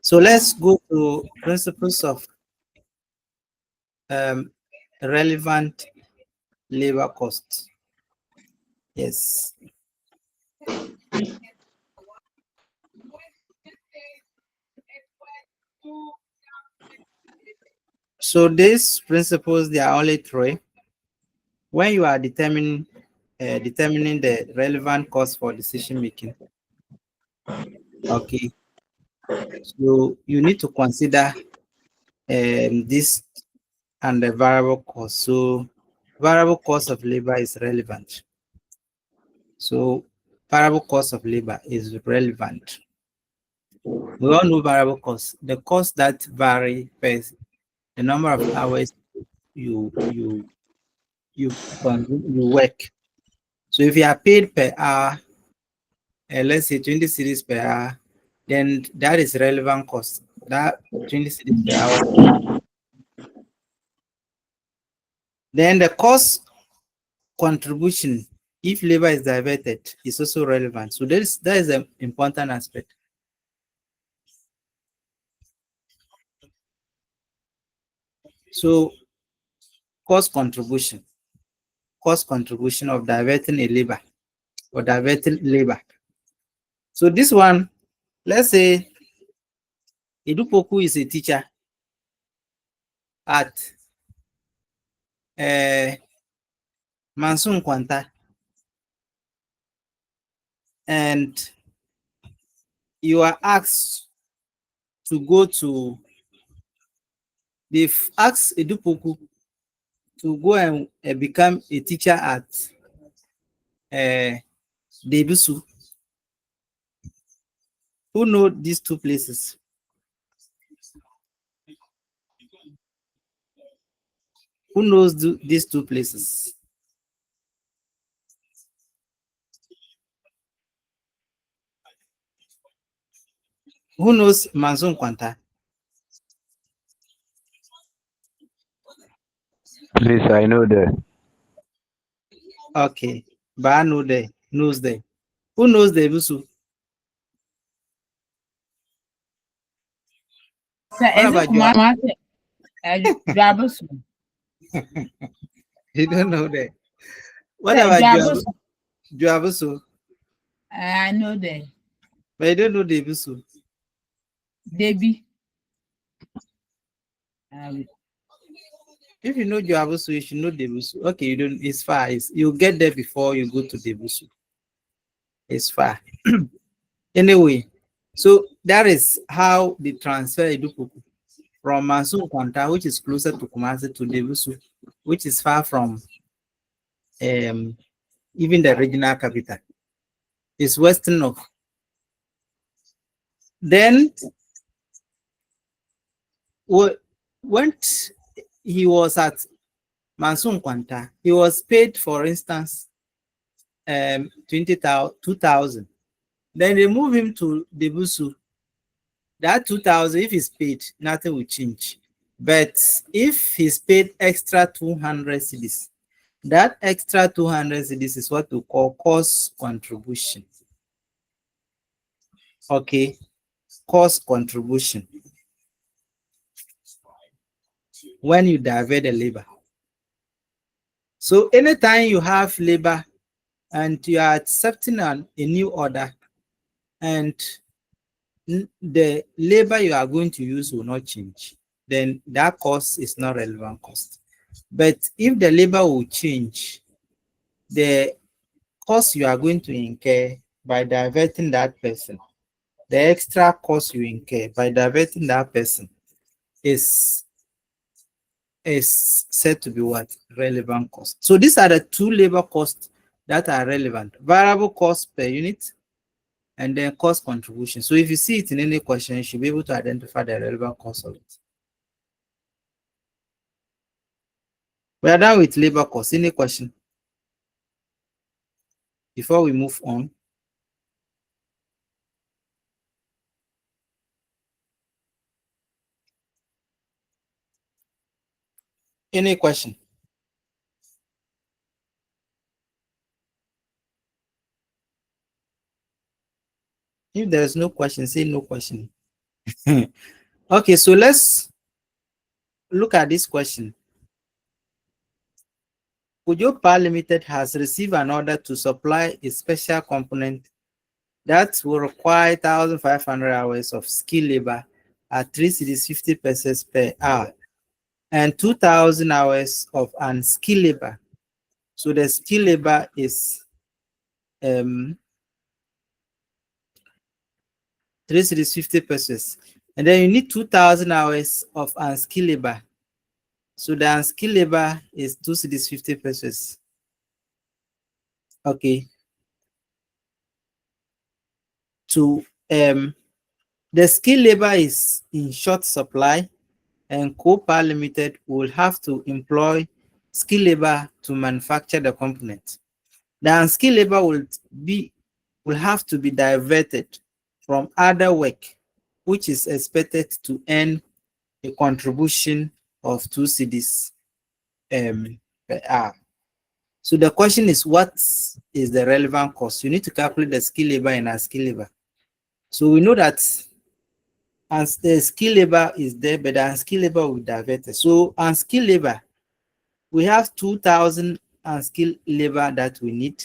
So let's go to principles of relevant labor cost. Yes. So these principles, they are only three. When you are determining the relevant cost for decision making, okay, so you need to consider this and the variable cost. So variable cost of labor is relevant. So variable cost of labor is relevant. We all know variable costs. The cost that vary per the number of hours you you you work. So if you are paid per hour, let's say 20 cedis per hour, then that is relevant cost. That 20 cedis per hour. Then the cost contribution, if labor is diverted, is also relevant. So that is an important aspect. So cost contribution of diverting a labor or diverting labor. So this one, let's say Idupoku is a teacher at Mansun Kwanta, and you are asked to go to, they've asked Idupoku to go and become a teacher at Debusu. Who know these two places? Who knows these two places? Who knows Mansun Kwanta? Please, I know that. Okay, Ba knows there. Who knows Debusu? What about you? You don't know that. What about Juabusu? I know that. But you don't know Debusu. Debbie. If you know Juabusu, you should know Debusu. Okay, you don't. It's far. You'll get there before you go to Debusu. It's far. Anyway, so that is how they transfer Idupuku from Mansun Kwanta, which is closer to Kumasi, to Debusu, which is far from even the regional capital. It's western of. Then when he was at Mansun Kwanta, he was paid, for instance, 2,000. Then they move him to Debusu. That 2,000, if he's paid, nothing will change. But if he's paid extra 200 cedis, that extra 200 cedis is what we call cost contribution. Okay, cost contribution. When you divert the labor. So anytime you have labor and you are accepting a new order, and the labor you are going to use will not change, then that cost is not relevant cost. But if the labor will change, the cost you are going to incur by diverting that person, the extra cost you incur by diverting that person is said to be what? Relevant cost. So these are the two labor costs that are relevant: variable cost per unit and then cost contribution. So if you see it in any question, you should be able to identify the relevant cost of it. We are done with labor cost. Any question before we move on? Any question? If there is no question, say no question. Okay, so let's look at this question. Pujo Power Limited has received an order to supply a special component that will require 1,500 hours of skilled labor at 3 cedis 50 pesos per hour and 2,000 hours of unskilled labor. So the skilled labor is 3 cedis 50 pesos. And then you need 2,000 hours of unskilled labor. So the unskilled labor is 2 cedis 50 pesos. Okay. To the skilled labor is in short supply, and Copa Limited will have to employ skilled labor to manufacture the component. The unskilled labor will have to be diverted from other work, which is expected to earn a contribution of 2 cedis per hour. So the question is, what is the relevant cost? You need to calculate the skilled labor and unskilled labor. So we know that the skilled labor is there, but the unskilled labor will be diverted. So unskilled labor, we have 2,000 unskilled labor that we need,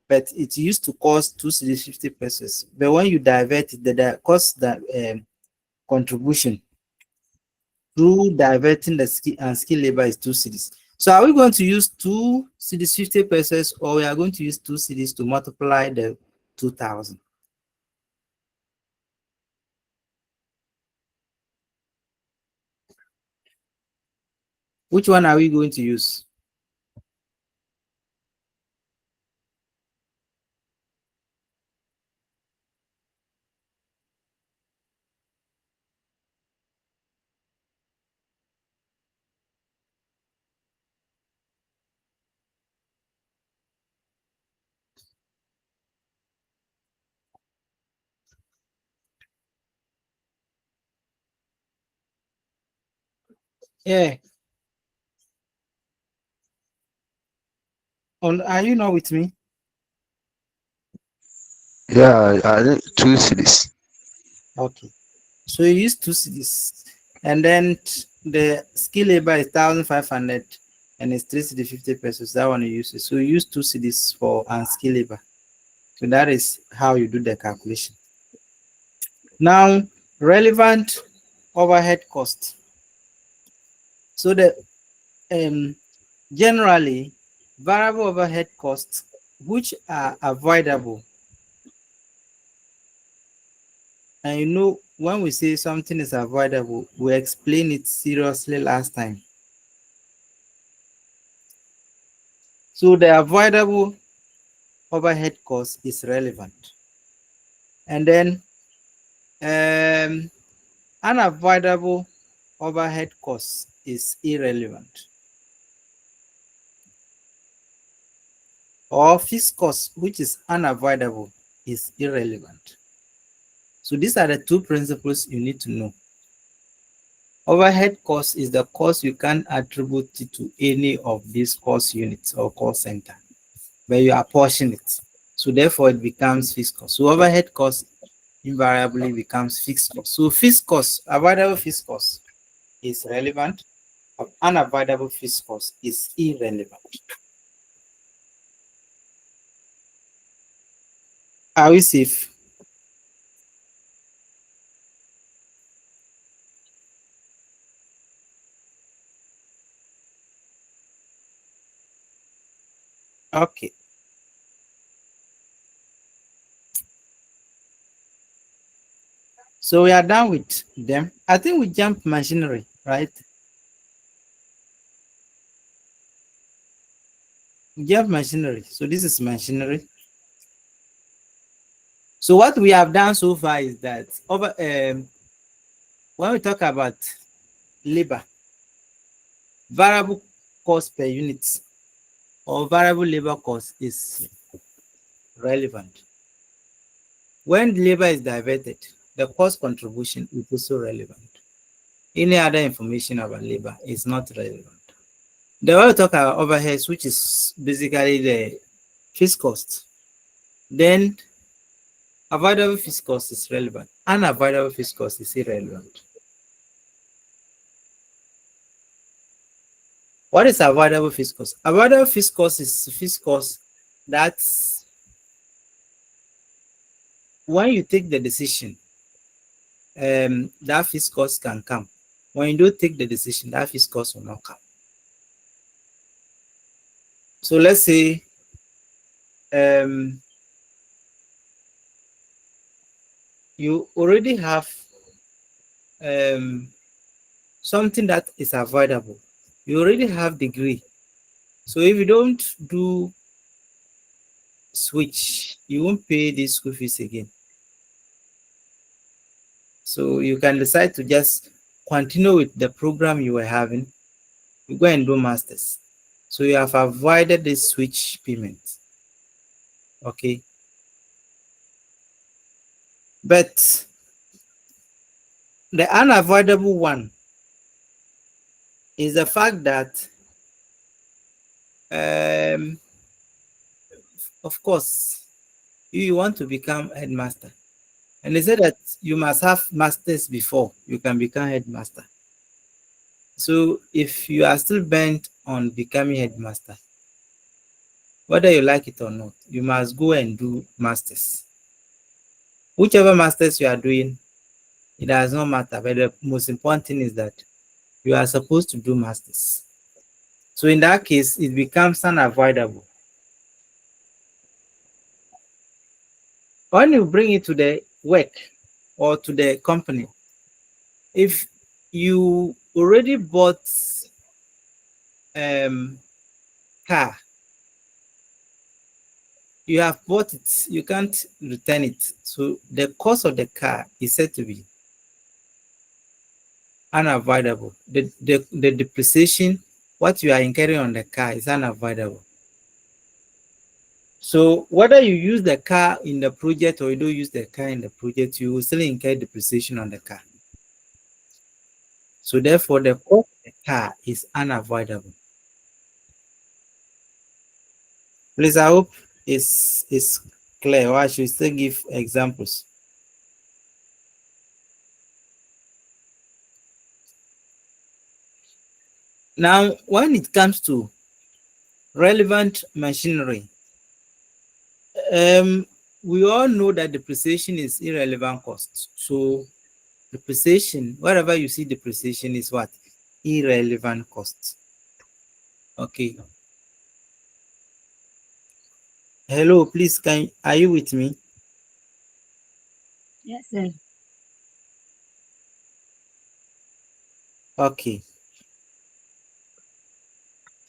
but it used to cost 2 cedis 50 pesos. But when you divert it, the cost that contribution through diverting the unskilled labor is 2 cedis. So are we going to use 2 cedis 50 pesos, or we are going to use 2 cedis to multiply the 2,000? Which one are we going to use? Yeah. Are you not with me? Yeah, I think 2 cities. Okay. So you use 2 cedis, and then the skill labor is 1,500 and it's 3 cedis 50 pesos. That one you use it. So you use 2 cedis for unskilled labor. So that is how you do the calculation. Now, relevant overhead cost. So the generally variable overhead costs which are avoidable. And you know, when we say something is avoidable, we explain it seriously last time. So the avoidable overhead cost is relevant. And then unavoidable overhead cost is irrelevant. Or fixed cost, which is unavoidable, is irrelevant. So these are the two principles you need to know. Overhead cost is the cost you can attribute to any of these cost units or cost center, but you apportion it. So therefore it becomes fixed cost. So overhead cost invariably becomes fixed cost. So fixed cost, avoidable fixed cost is relevant, unavoidable fixed cost is irrelevant. Are we safe? Okay. So we are done with them. I think we jump machinery, right? We jump machinery. So this is machinery. So what we have done so far is that when we talk about labor, variable cost per unit or variable labor cost is relevant. When labor is diverted, the cost contribution is also relevant. Any other information about labor is not relevant. The way we talk about overheads, which is basically the fixed cost, then Avoidable fixed cost is relevant. Unavoidable fixed cost is irrelevant. What is avoidable fixed cost? Avoidable fixed cost is fixed cost that's when you take the decision, that fixed cost can come. When you don't take the decision, that fixed cost will not come. So let's say you already have something that is avoidable. You already have degree. So if you don't do switch, you won't pay this school fees again. So you can decide to just continue with the program you were having. You go and do masters. So you have avoided this switch payment. Okay. But the unavoidable one is the fact that of course you want to become headmaster. And they say that you must have masters before you can become headmaster. So if you are still bent on becoming headmaster, whether you like it or not, you must go and do masters. Whichever masters you are doing, it does not matter. But the most important thing is that you are supposed to do masters. So in that case, it becomes unavoidable. When you bring it to the work or to the company, if you already bought car, you have bought it, you can't return it. So the cost of the car is said to be unavoidable. The depreciation, what you are incurring on the car is unavoidable. So whether you use the car in the project or you don't use the car in the project, you will still incur depreciation on the car. So therefore, the cost of the car is unavoidable. Please, I hope it's clear, or I should still give examples. Now, when it comes to relevant machinery, we all know that depreciation is irrelevant cost. So depreciation, wherever you see depreciation is what? Irrelevant cost. Okay. Hello, please, are you with me? Yes, sir. Okay.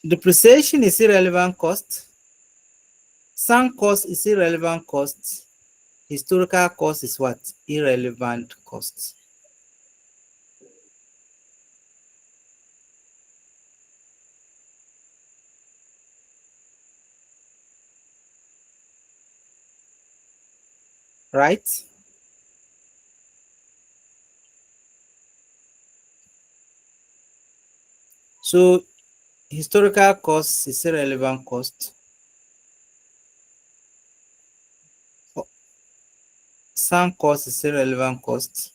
Depreciation is irrelevant cost. Sunk cost is irrelevant cost. Historical cost is what? Irrelevant cost. Right? So historical cost is irrelevant cost. Sunk cost is irrelevant cost.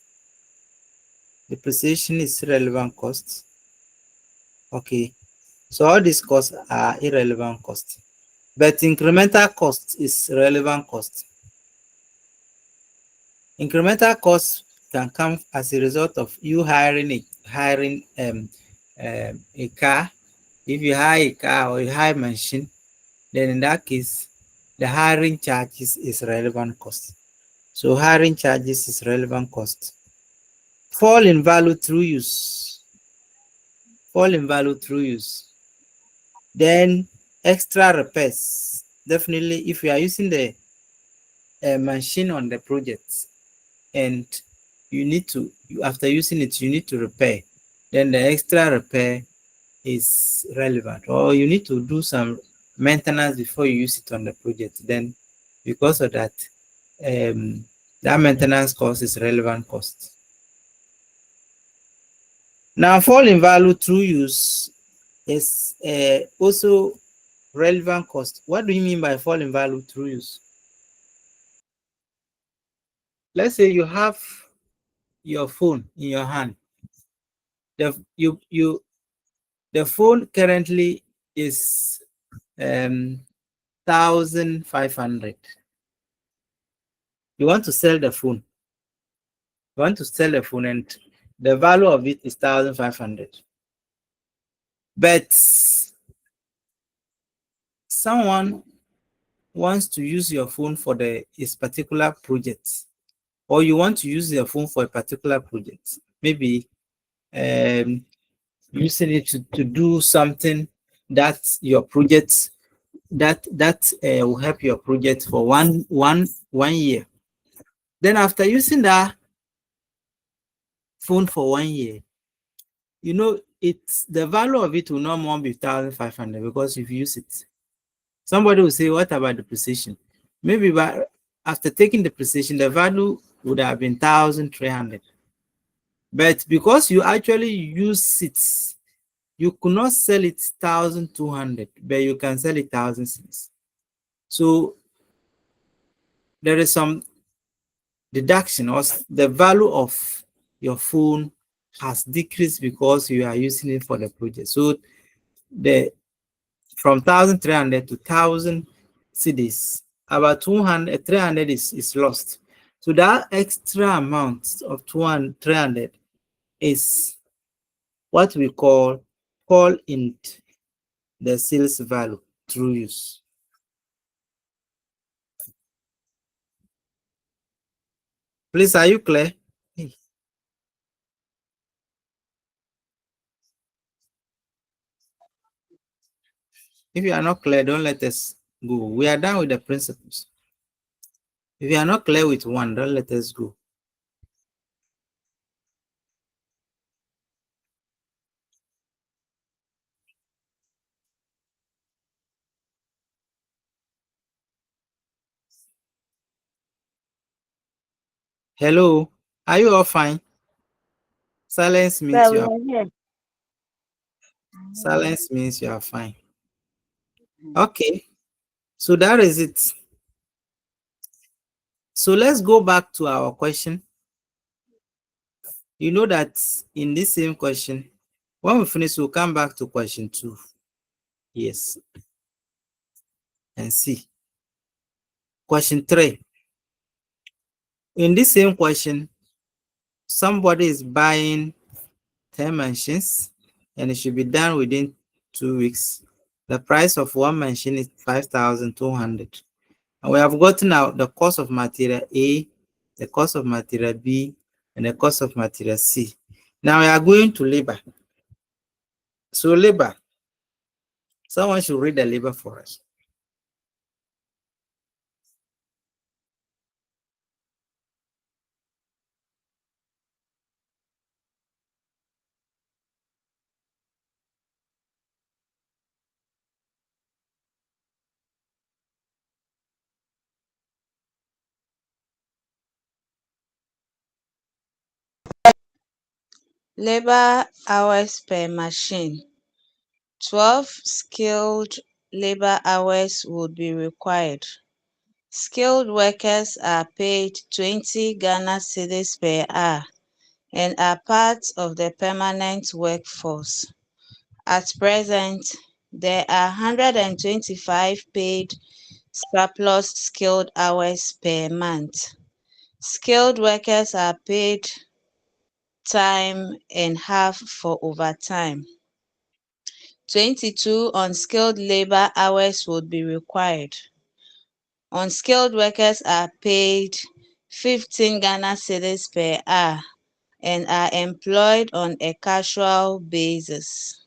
Depreciation is irrelevant cost. Okay. So all these costs are irrelevant costs. But incremental cost is relevant cost. Incremental costs can come as a result of you hiring a car. If you hire a car or you hire a machine, then in that case, the hiring charges is relevant cost. So hiring charges is relevant cost. Fall in value through use. Fall in value through use. Then extra repairs. Definitely, if you are using the machine on the project and you need to, after using it, you need to repair, then the extra repair is relevant. Or you need to do some maintenance before you use it on the project. Then because of that, that maintenance cost is relevant cost. Now, fall in value through use is also relevant cost. What do you mean by fall in value through use? Let's say you have your phone in your hand. The phone currently is 1,500. You want to sell the phone. You want to sell the phone, and the value of it is 1,500. But someone wants to use your phone for this particular project, or you want to use your phone for a particular project, maybe using it to do something that your project that will help your project for one year. Then after using that phone for 1 year, it's the value of it will not more be 1,500 because you've used it. Somebody will say, what about the precision? Maybe after taking the precision, the value would have been 1,300. But because you actually use it, you could not sell it 1,200, but you can sell it 1,006. So there is some deduction, or the value of your phone has decreased because you are using it for the project. So the from 1,300 to 1,000 cedis, about 200, 300 is lost. So that extra amount of 200, 300 is what we call in the sales value through use. Please, are you clear? If you are not clear, don't let us go. We are done with the principles. If you are not clear with one, don't let us go. Hello, are you all fine? Silence means Well, you we are are here. silence means you are fine. Okay, so that is it. So let's go back to our question. You know that in this same question, when we finish, we'll come back to question 2. Yes, and see. Question 3. In this same question, somebody is buying 10 machines and it should be done within 2 weeks. The price of one machine is 5,200. And we have gotten out the cost of material A, the cost of material B, and the cost of material C. Now we are going to labor. So labor, someone should read the labor for us. Labor hours per machine. 12 skilled labor hours would be required. Skilled workers are paid 20 Ghana cedis per hour and are part of the permanent workforce. At present, there are 125 paid surplus skilled hours per month. Skilled workers are paid time and half for overtime. 22 unskilled labor hours would be required. Unskilled workers are paid 15 Ghana cedis per hour and are employed on a casual basis.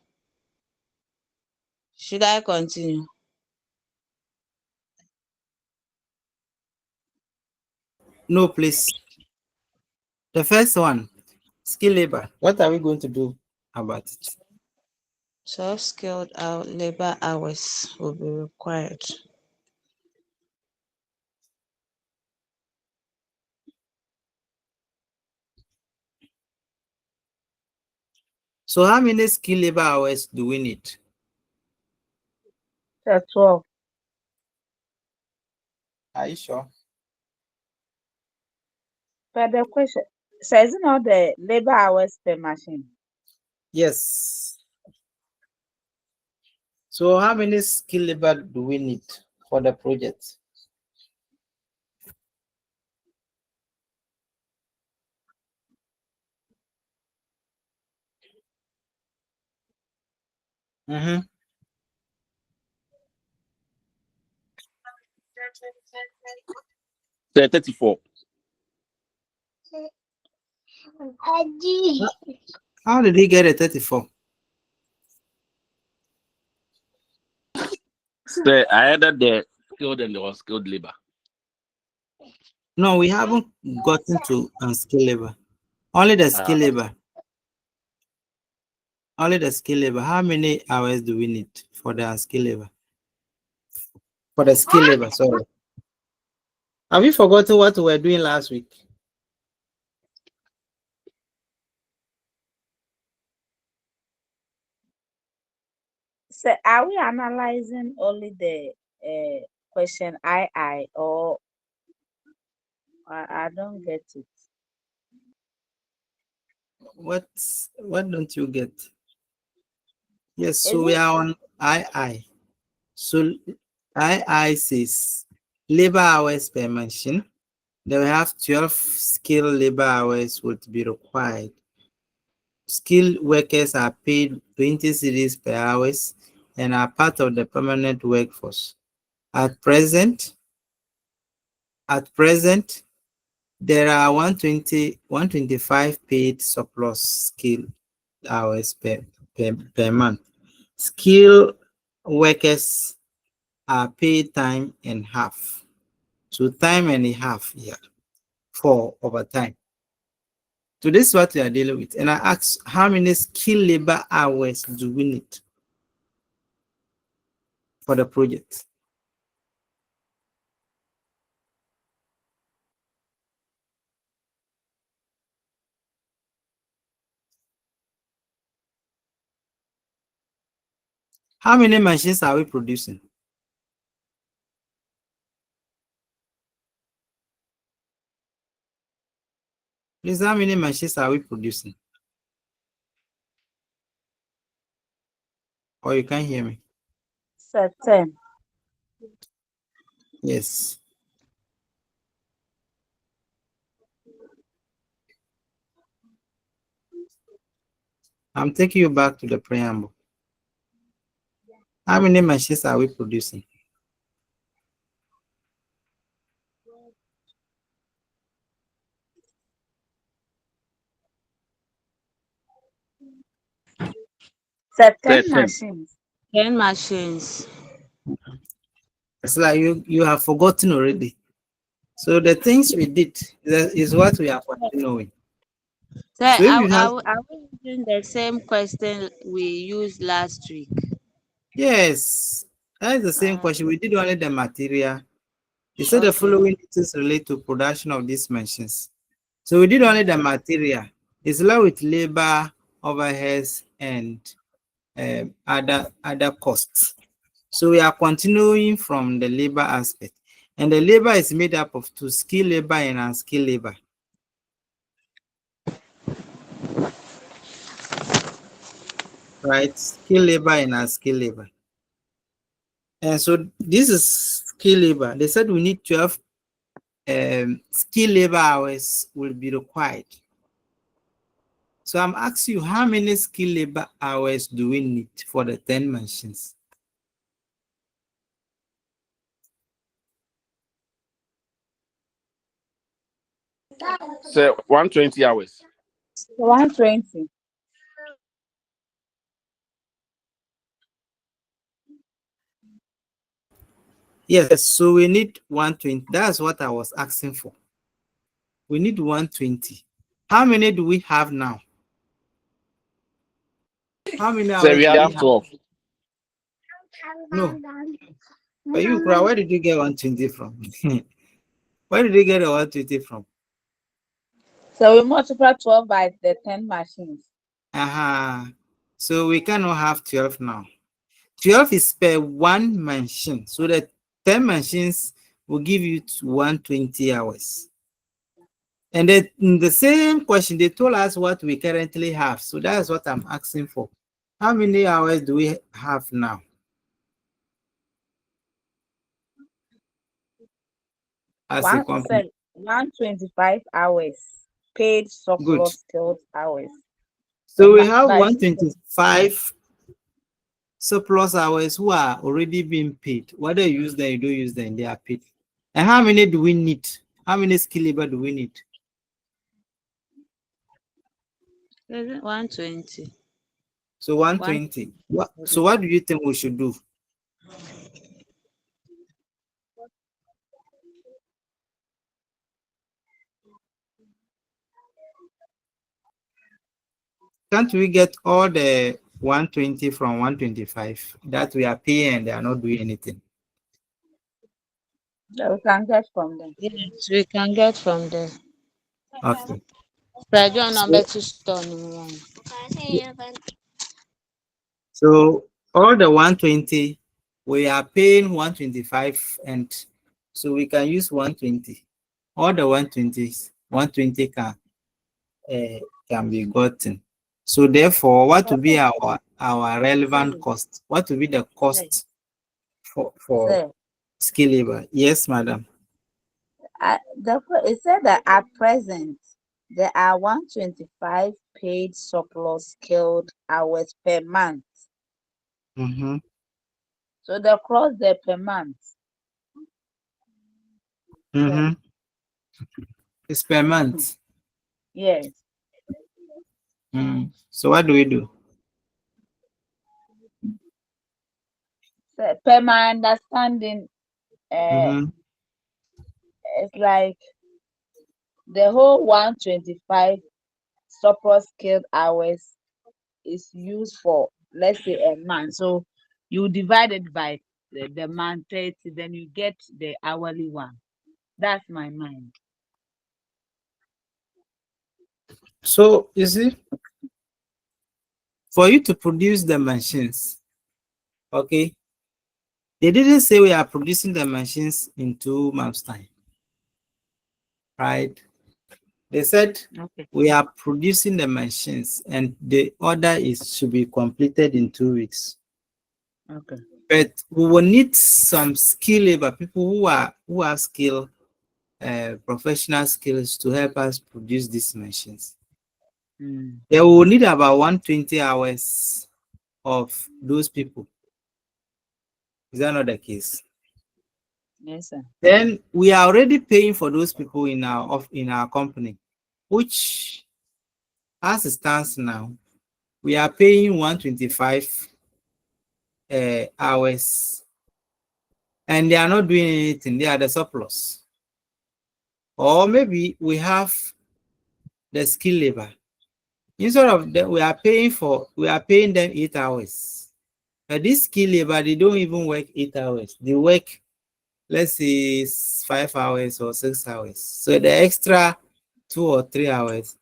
Should I continue? No, please. The first one, skill labor. What are we going to do about it? 12 skilled labor hours will be required. So how many skill labor hours do we need? 12. Are you sure? But the question says not the labor hours per machine. Yes. So how many skilled labor do we need for the project? Mm-hmm. 34. How did he get a 34? Say I added the skilled and the unskilled labor. No, we haven't gotten to unskilled labor. Only the skilled labor. Only the skilled labor. How many hours do we need for the unskilled labor? For the skilled labor, sorry. Have you forgotten what we were doing last week? So are we analyzing only the question I or I don't get it. What don't you get? Yes, so Is we it are on II. So II says labor hours per machine. Then we have 12 skilled labor hours would be required. Skilled workers are paid 20 cedis per hours and are part of the permanent workforce. At present, there are 125 paid surplus skilled hours per month. Skilled workers are paid time and half. So time and a half here for overtime. So this is what we are dealing with. And I asked, how many skilled labor hours do we need for the project? How many machines are we producing? Please, how many machines are we producing? Or you can't hear me? certain? Yes. I'm taking you back to the preamble. How many machines are we producing? Certain 10. machines. 10 machines. It's like you have forgotten already. So the things we did is what we are continuing. So So if you have, are we using the same question we used last week? yes, that is the same Uh, question. We did only the material. You said the okay. following details relate to production of these machines. So we did only the material. It's along with labor, overheads, and other costs. So we are continuing from the labor aspect. And the labor is made up of two: skilled labor and unskilled labor. Right? Skilled labor and unskilled labor. And so this is skilled labor. They said we need 12 skilled labor hours will be required. So I'm asking you, how many skilled labor hours do we need for the 10 machines? Say 120 hours. 120. Yes, so we need 120. That's what I was asking for. We need 120. How many do we have now? How many Say hours we do we have have? 12. No. But you, where did you get 120 from? Where did you get the 120 from? So we multiply 12 by the 10 machines. So we cannot have 12 now. 12 is per one machine. So the 10 machines will give you 120 hours. And then in the same question, they told us what we currently have. So that's what I'm asking for. How many hours do we have now? As a company. 125 hours paid Good. surplus skilled hours. So we have That is 125 surplus hours who are already being paid. Whether you use them, you don't use them, they are paid. And how many do we need? How many skill labor do we need? 120. So 120. So what do you think we should do? Can't we get all the 120 from 125 that we are paying and they are not doing anything? that we can get from them. Yes, we can get from there. Okay. Pressure number So, to store no one. so all the 120, we are paying 125, and so we can use 120. All the 120s, 120 can be gotten. So therefore, what will be our relevant cost? What will be the cost for So skill labor? Yes, madam. it said that at present there are 125 paid surplus skilled hours per month. Mm-hmm. So the cross there per month. Mm-hmm. It's per month. Yes. So what do we do? So per my understanding, Mm-hmm. it's like the whole 125 surplus skilled hours is used for, let's say, a month. So you divide it by the month 30, then you get the hourly one. That's my mind. So you see, for you to produce the machines, okay, they didn't say we are producing the machines in 2 months' time, right? They said Okay. we are producing the machines and the order is should be completed in 2 weeks. Okay. But we will need some skill labor, people who have skill, professional skills to help us produce these machines. Mm. They will need about 120 hours of those people. Is that not the case? Yes, sir. Then we are already paying for those people in our company, which as it stands now, we are paying 125 hours, and they are not doing anything. They are the surplus. Or maybe we have the skill labor. Instead of that, we are paying them 8 hours. But this skill labor, they don't even work 8 hours. They work, let's say, 5 hours or 6 hours. So the extra 2 or 3 hours,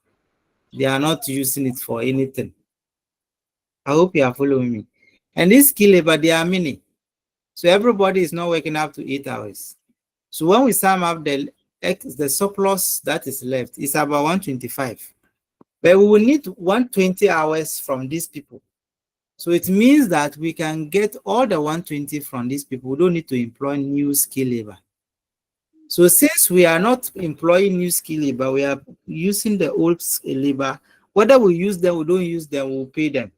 they are not using it for anything. I hope you are following me. And this skill labor, they are many. So everybody is not working up to 8 hours. So when we sum up the surplus that is left, it's about 125. But we will need 120 hours from these people. So it means that we can get all the 120 from these people. We don't need to employ new skill labor. So since we are not employing new skill labor, we are using the old skill labor. Whether we use them, we don't use them, we'll pay them.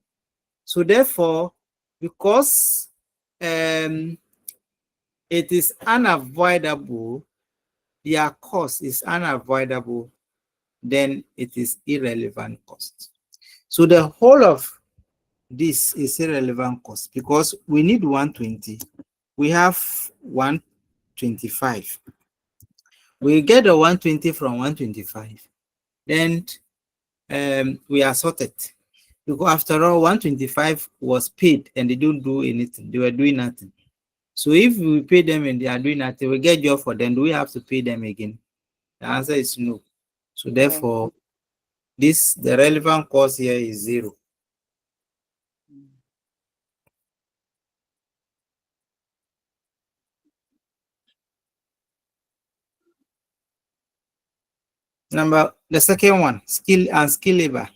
So therefore, because it is unavoidable, their cost is unavoidable, then it is irrelevant cost. So the whole of this is irrelevant cost because we need 120. We have 125. We get the 120 from 125. Then we are sorted. Because after all, 125 was paid and they don't do anything. They were doing nothing. So if we pay them and they are doing nothing, we get job for them. Do we have to pay them again? The answer is no. So No. therefore, the relevant cost here is 0. The second one, skill and skill labor.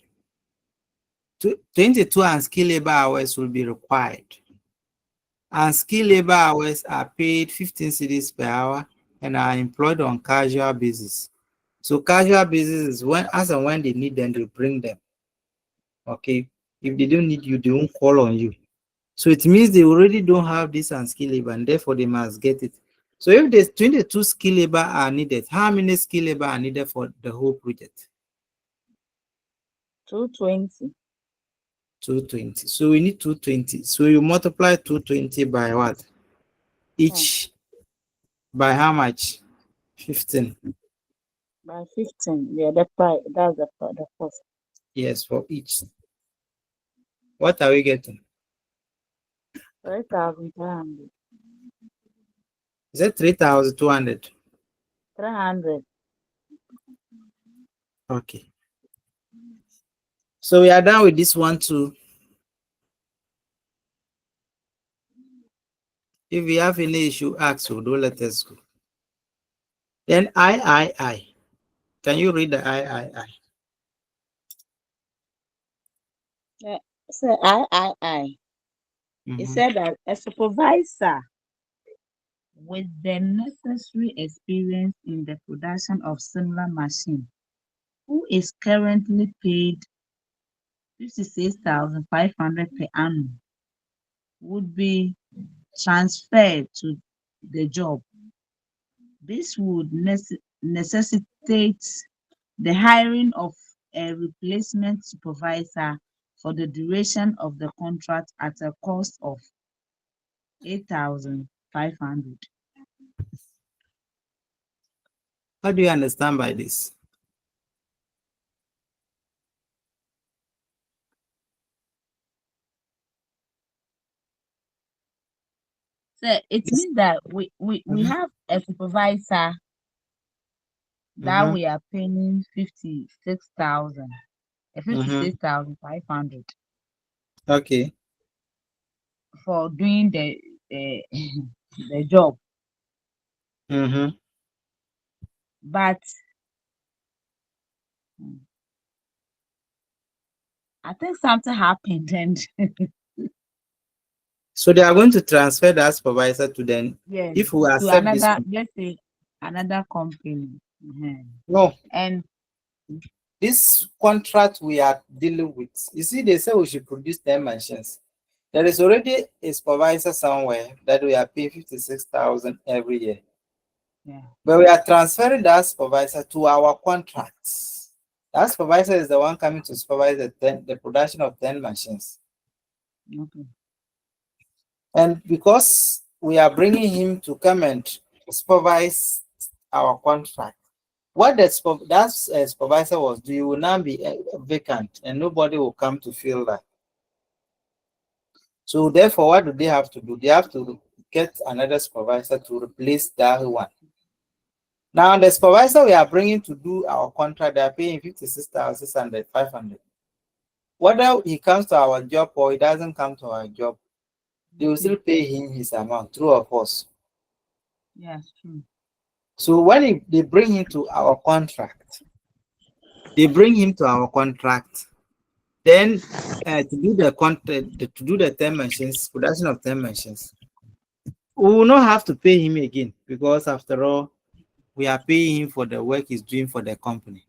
22 unskilled labor hours will be required. Unskilled labor hours are paid 15 cedis per hour and are employed on casual basis. So casual basis is when, as and when they need them, they bring them. Okay. If they don't need you, they won't call on you. So it means they already don't have this unskilled labor and therefore they must get it. So if there's 22 skill labor are needed, how many skill labor are needed for the whole project? 220. 220. So we need 220. So you multiply 220 by what? Hmm. Each by how much? 15. By 15. Yeah, the price. That's the cost. Yes, for each. What are we getting? 3,300. Is it 3,200? 300. Okay. So we are done with this one too. If we have any issue, ask, so don't let us go. Then I. Can you read the I? Yeah. So I. It Mm-hmm. said that a supervisor with the necessary experience in the production of similar machine who is currently paid 56,500 per annum would be transferred to the job. This would necessitate the hiring of a replacement supervisor for the duration of the contract at a cost of 8,500. What do you understand by this? So it Yes. means that we Mm-hmm. have a supervisor that Mm-hmm. we are paying 56,000, Mm-hmm. 56,500 Okay. for doing the the job. Mm-hmm. But mm, I think something happened, and So they are going to transfer that supervisor to them yes, if we to accept this another, one. let's say another company. Mhm. No, And this contract we are dealing with. You see, they say we should produce 10 machines. There is already a supervisor somewhere that we are paying 56,000 every year. yeah, But we are transferring that supervisor to our contracts. That supervisor is the one coming to supervise the production of 10 machines. okay, And because we are bringing him to come and supervise our contract, what that supervisor was doing will now be vacant and nobody will come to fill that. So therefore, what do they have to do? They have to get another supervisor to replace that one. Now, the supervisor we are bringing to do our contract, they are paying 56,600, 500. Whether he comes to our job or he doesn't come to our job, they will okay, still pay him his amount, true or false. yes, true. So when they bring him to our contract, they bring him to our contract, then to do the contract, to do the 10 machines, production of 10 machines, we will not have to pay him again because after all, we are paying him for the work he's doing for the company.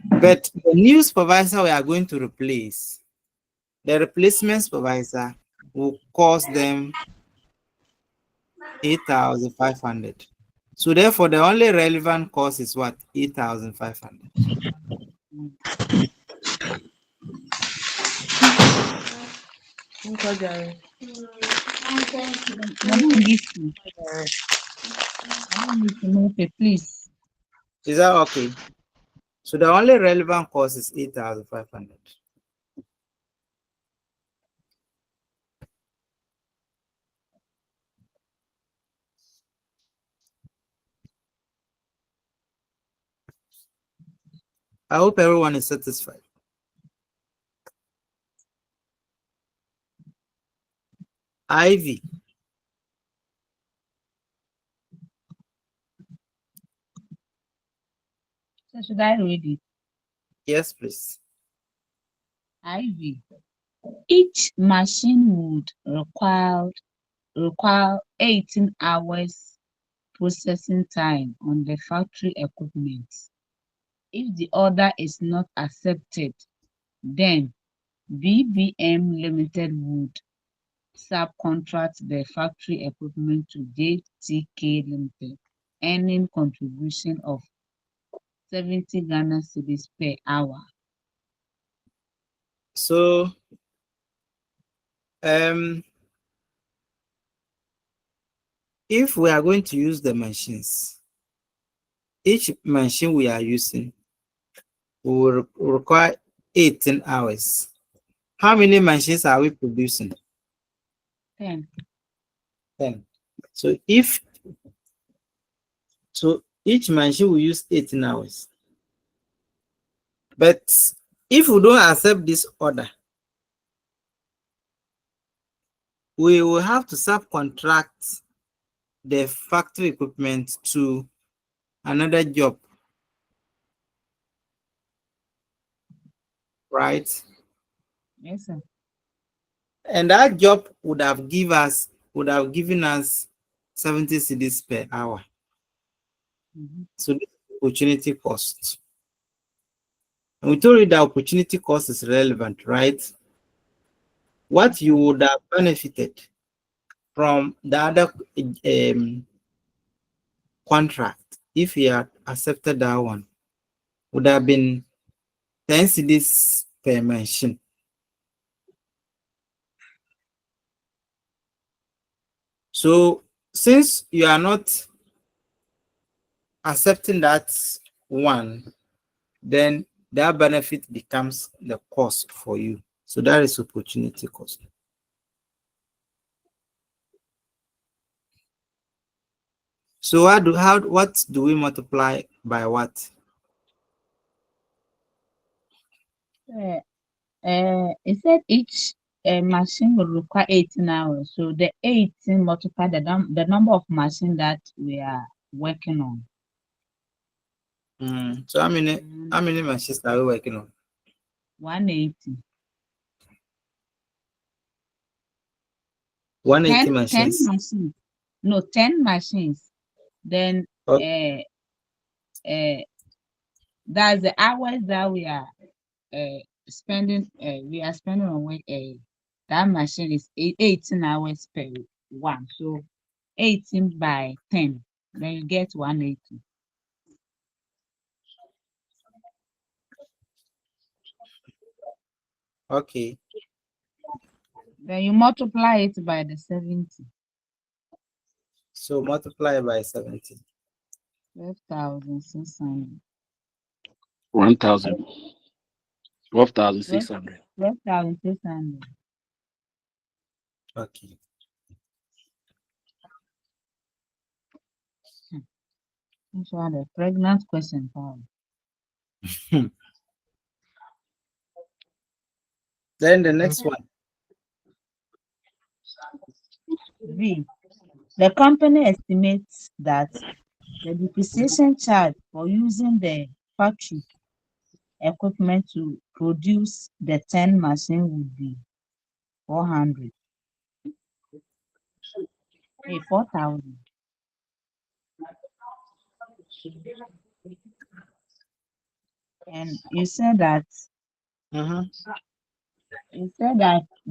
But the new supervisor we are going to replace, the replacement supervisor will cost them 8,500. So therefore, the only relevant cost is what? 8,500. Mm. Nko Jerry. Mama gift me. I don't need to know, okay, please. Is that okay? So the only relevant cost is 8,500. I hope everyone is satisfied. Ivy, Should I read it? Yes, please. IV. Each machine would require 18 hours processing time on the factory equipment. If the order is not accepted, then BBM Limited would subcontract the factory equipment to JTK Limited, earning contribution of 70 Ghana cedis per hour. So, um, if we are going to use the machines, each machine we are using will require 18 hours. How many machines are we producing? 10. 10. So each machine will use 18 hours. But if we don't accept this order, we will have to subcontract the factory equipment to another job, right? Yes, sir. And that job would have given us 70 cedis per hour. Mhm. So this is opportunity cost. And we told you that opportunity cost is relevant, right? What you would have benefited from the other contract, if you had accepted that one, would have been 10 cedis per machine. So since you are not accepting that one, then that benefit becomes the cost for you. So that is opportunity cost. So what do we multiply by what? It said each machine will require 18 hours. So the 18 multiply the number of machines that we are working on. So how many machines are we working on? 180. 180 10 machines. machines. No, 10 machines. Then Okay. that's the hours that we are spending. We are spending on work. That machine is 18 hours per one. So 18 by 10. Then you get 180. Okay. Then you multiply it by the 70. So multiply by 70. 12,600. 1,000. 12,600. 12,600. Okay. This one the pregnant question, Paul. Then the next one. B. The company estimates that the depreciation charge for using the factory equipment to produce the 10 machine would be 400. 4,000. And you said that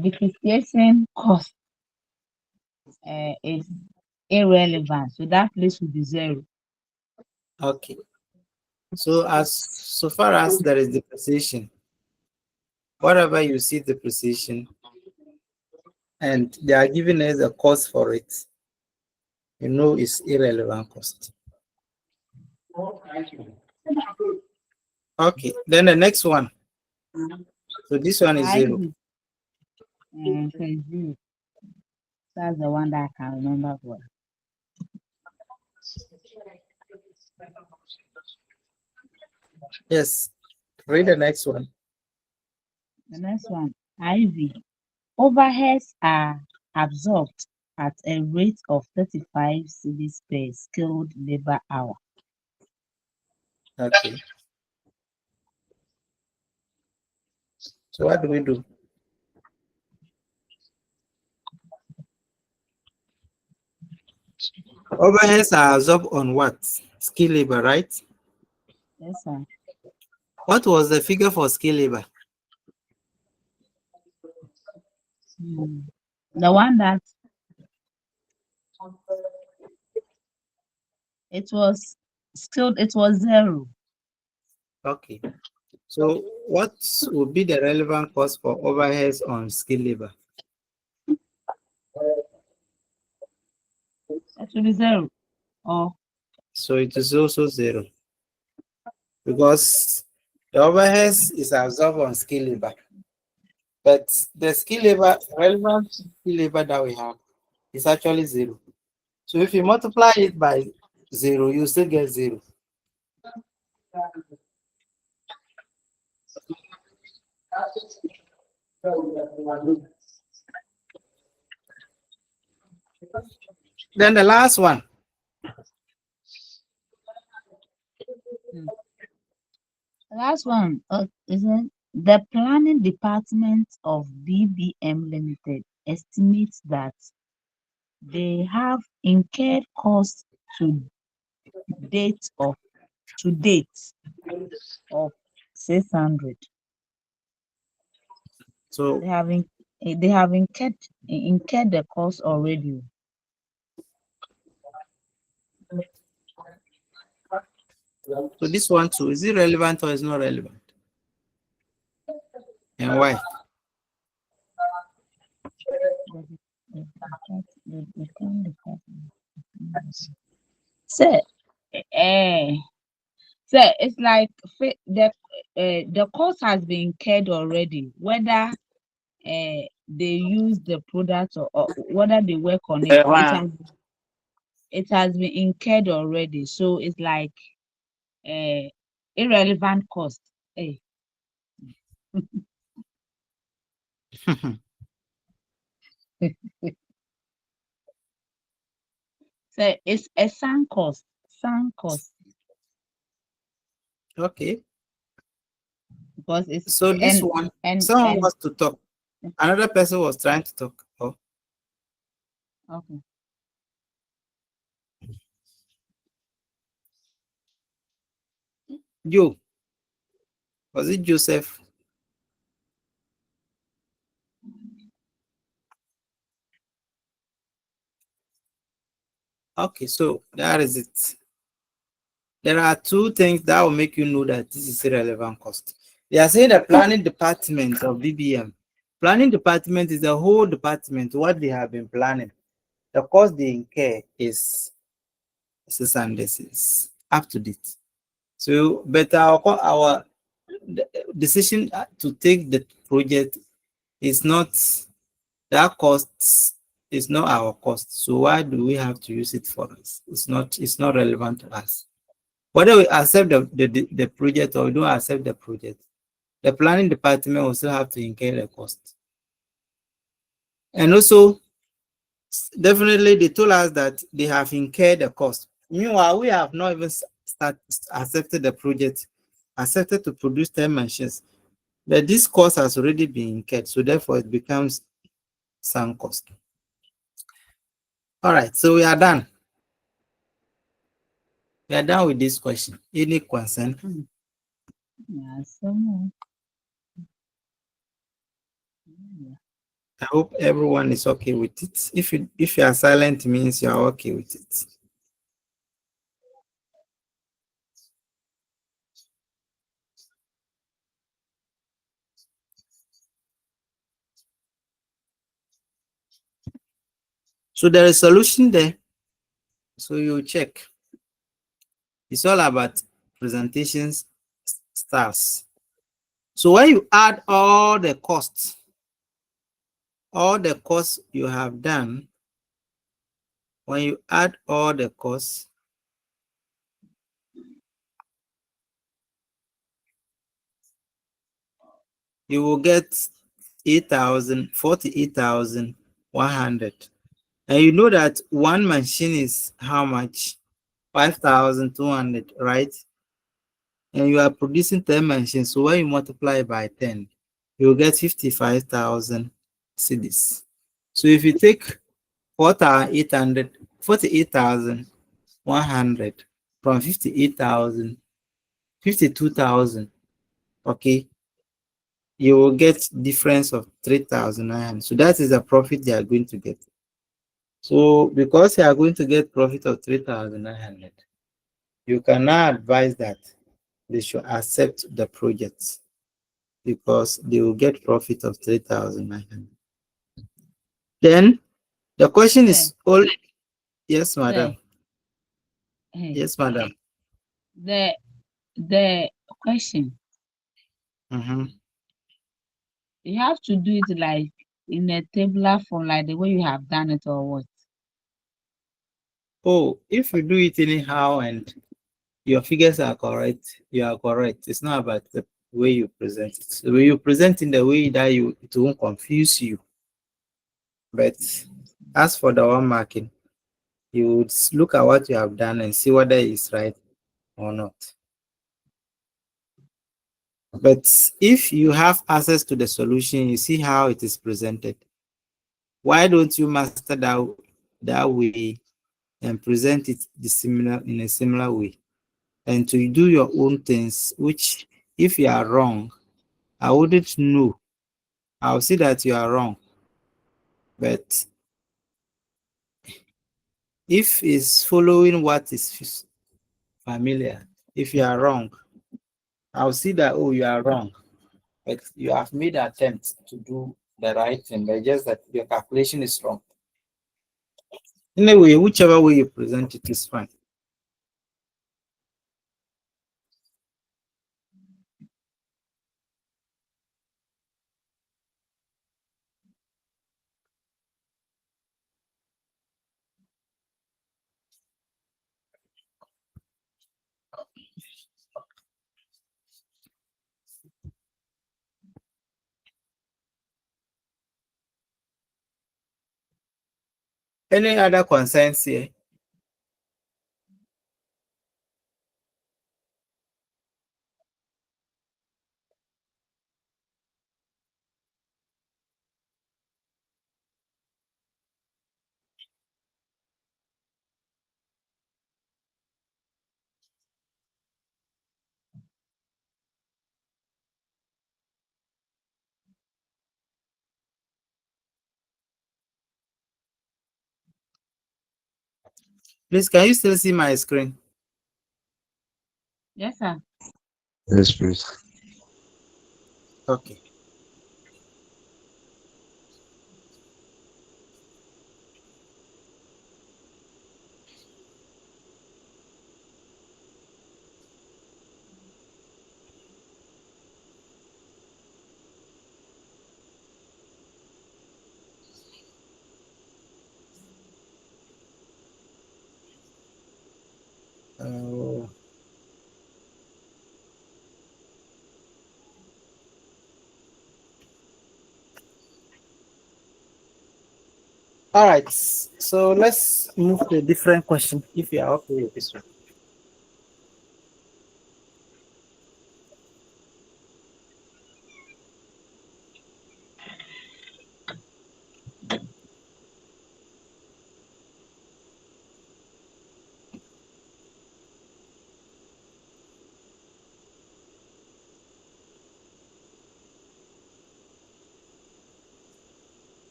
depreciation cost is irrelevant. So that place will be 0. Okay. So far as there is depreciation, whatever you see depreciation, and they are giving us a cost for it, you know it's irrelevant cost. Okay, then the next one. So this one is 0. And so it's 0. That's the one that I can remember well. Yes. Read the next one. The next one, IV. Overheads are absorbed at a rate of 35 cedis per skilled labor hour. Okay. So what do we do? Overheads are absorbed on what? Skill labor, right? Yes, sir. What was the figure for skill labor? Hmm. The one that it was skilled, it was 0. Okay. So what would be the relevant cost for overheads on skill labor? It should be 0. Oh, So it is also 0 because the overheads is absorbed on skill labor. But the skill labor, relevant skill labor that we have is actually 0. So if you multiply it by 0, you still get 0. Then the last one. the last one is it? The planning department of BBM Limited estimates that they have incurred costs to date of to date of 600. So They have incurred the cost already. this one too, is it relevant or is not relevant? And why? The planning department. So, eh, so it's like the cost has been incurred already, whether they use the product or whether they work on it. It has been incurred already, so it's like uh, irrelevant cost. Hey, so it's a sunk cost, sunk cost Okay. because it's So this one, someone and wants to talk. Another person was trying to talk. Oh, okay. Joe. Was it Joseph? Okay, so that is it. There are two things that will make you know that this is irrelevant cost. They are saying the planning department of BBM. Planning department is the whole department, what they have been planning. The cost they incur is 600, is up to date. So, but our decision to take the project is not, that cost is not our cost. So why do we have to use it for us? It's not relevant to us. Whether we accept the project or we don't accept the project, the planning department will still have to incur the cost. And also, definitely they told us that they have incurred the cost. Meanwhile, we have not even accepted the project, accepted to produce 10 machines. But this cost has already been incurred, so therefore it becomes sunk cost. All right, so we are done. We are done with this question. Any concern? Yeah, so I hope everyone is okay with it. If you are silent, it means you are okay with it. So there is a solution there. So you check. It's all about presentations styles. So when you add all the costs you have done, when you add all the costs, you will get 48,100. And you know that one machine is how much? 5,200, right? And you are producing 10 machines. So when you multiply by 10, you'll get 55,000 cedis. So if you take 4,800, 48,100 from 58,000, 52,000, okay, you will get difference of 3,900. So that is the profit they are going to get. So because you are going to get profit of 3,900, you can now advise that they should accept the project because they will get profit of 3,900. Then the question Sir, is all. Yes, sir, madam. hey, Yes, madam. the the question, Mm-hmm. you have to do it like in a tabular form, like the way you have done it, or what? Oh, if you do it anyhow and your figures are correct, you are correct. It's not about the way you present it. The way you present in the way that it won't confuse you. But as for the one marking, you would look at what you have done and see whether it's right or not. But if you have access to the solution, you see how it is presented. Why don't you master that way and present it in a similar way? And to do your own things, which if you are wrong, I wouldn't know. I'll see that you are wrong. But if it's following what is familiar, if you are wrong, I'll see that, oh, you are wrong. But you have made attempts to do the right thing, but just that your calculation is wrong. Anyway, whichever way you present it is fine. Any other concerns here? Please, can you still see my screen? Yes, sir. Yes, please. Okay. Uh, all right. So let's move to a different question if you are okay with this one.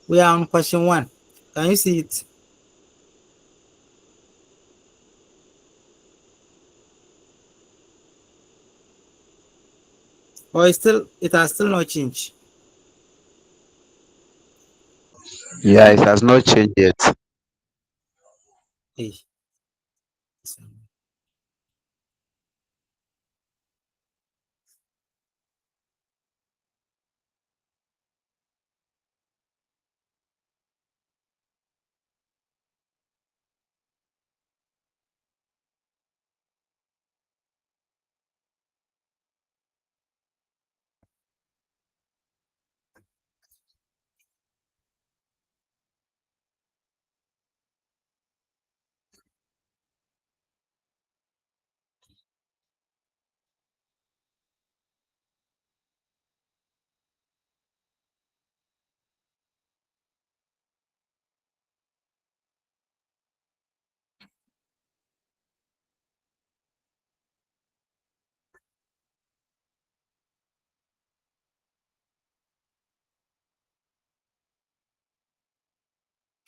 We are on question one. Can you see it? Or it has still not changed? Yeah, it has not changed yet. Hey.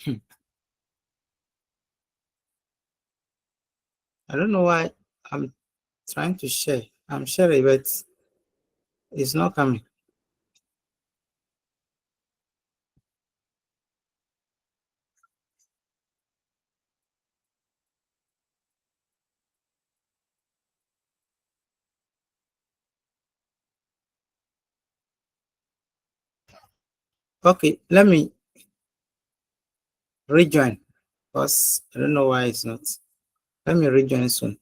I don't know why I'm trying to share. I'm sharing, but it's not coming. Okay, let me rejoin because I don't know why it's not. Let me rejoin soon.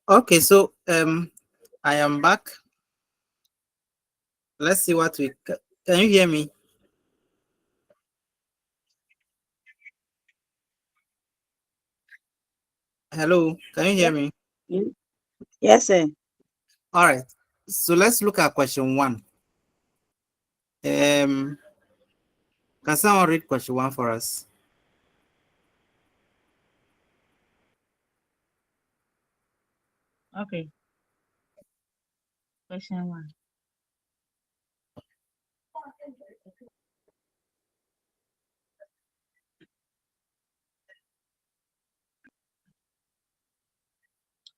Okay, so I am back. Let's see what can you hear me? Hello, can you hear me? Yes, sir. All right. So let's look at question 1. Can someone read question 1 for us? Okay. Question 1.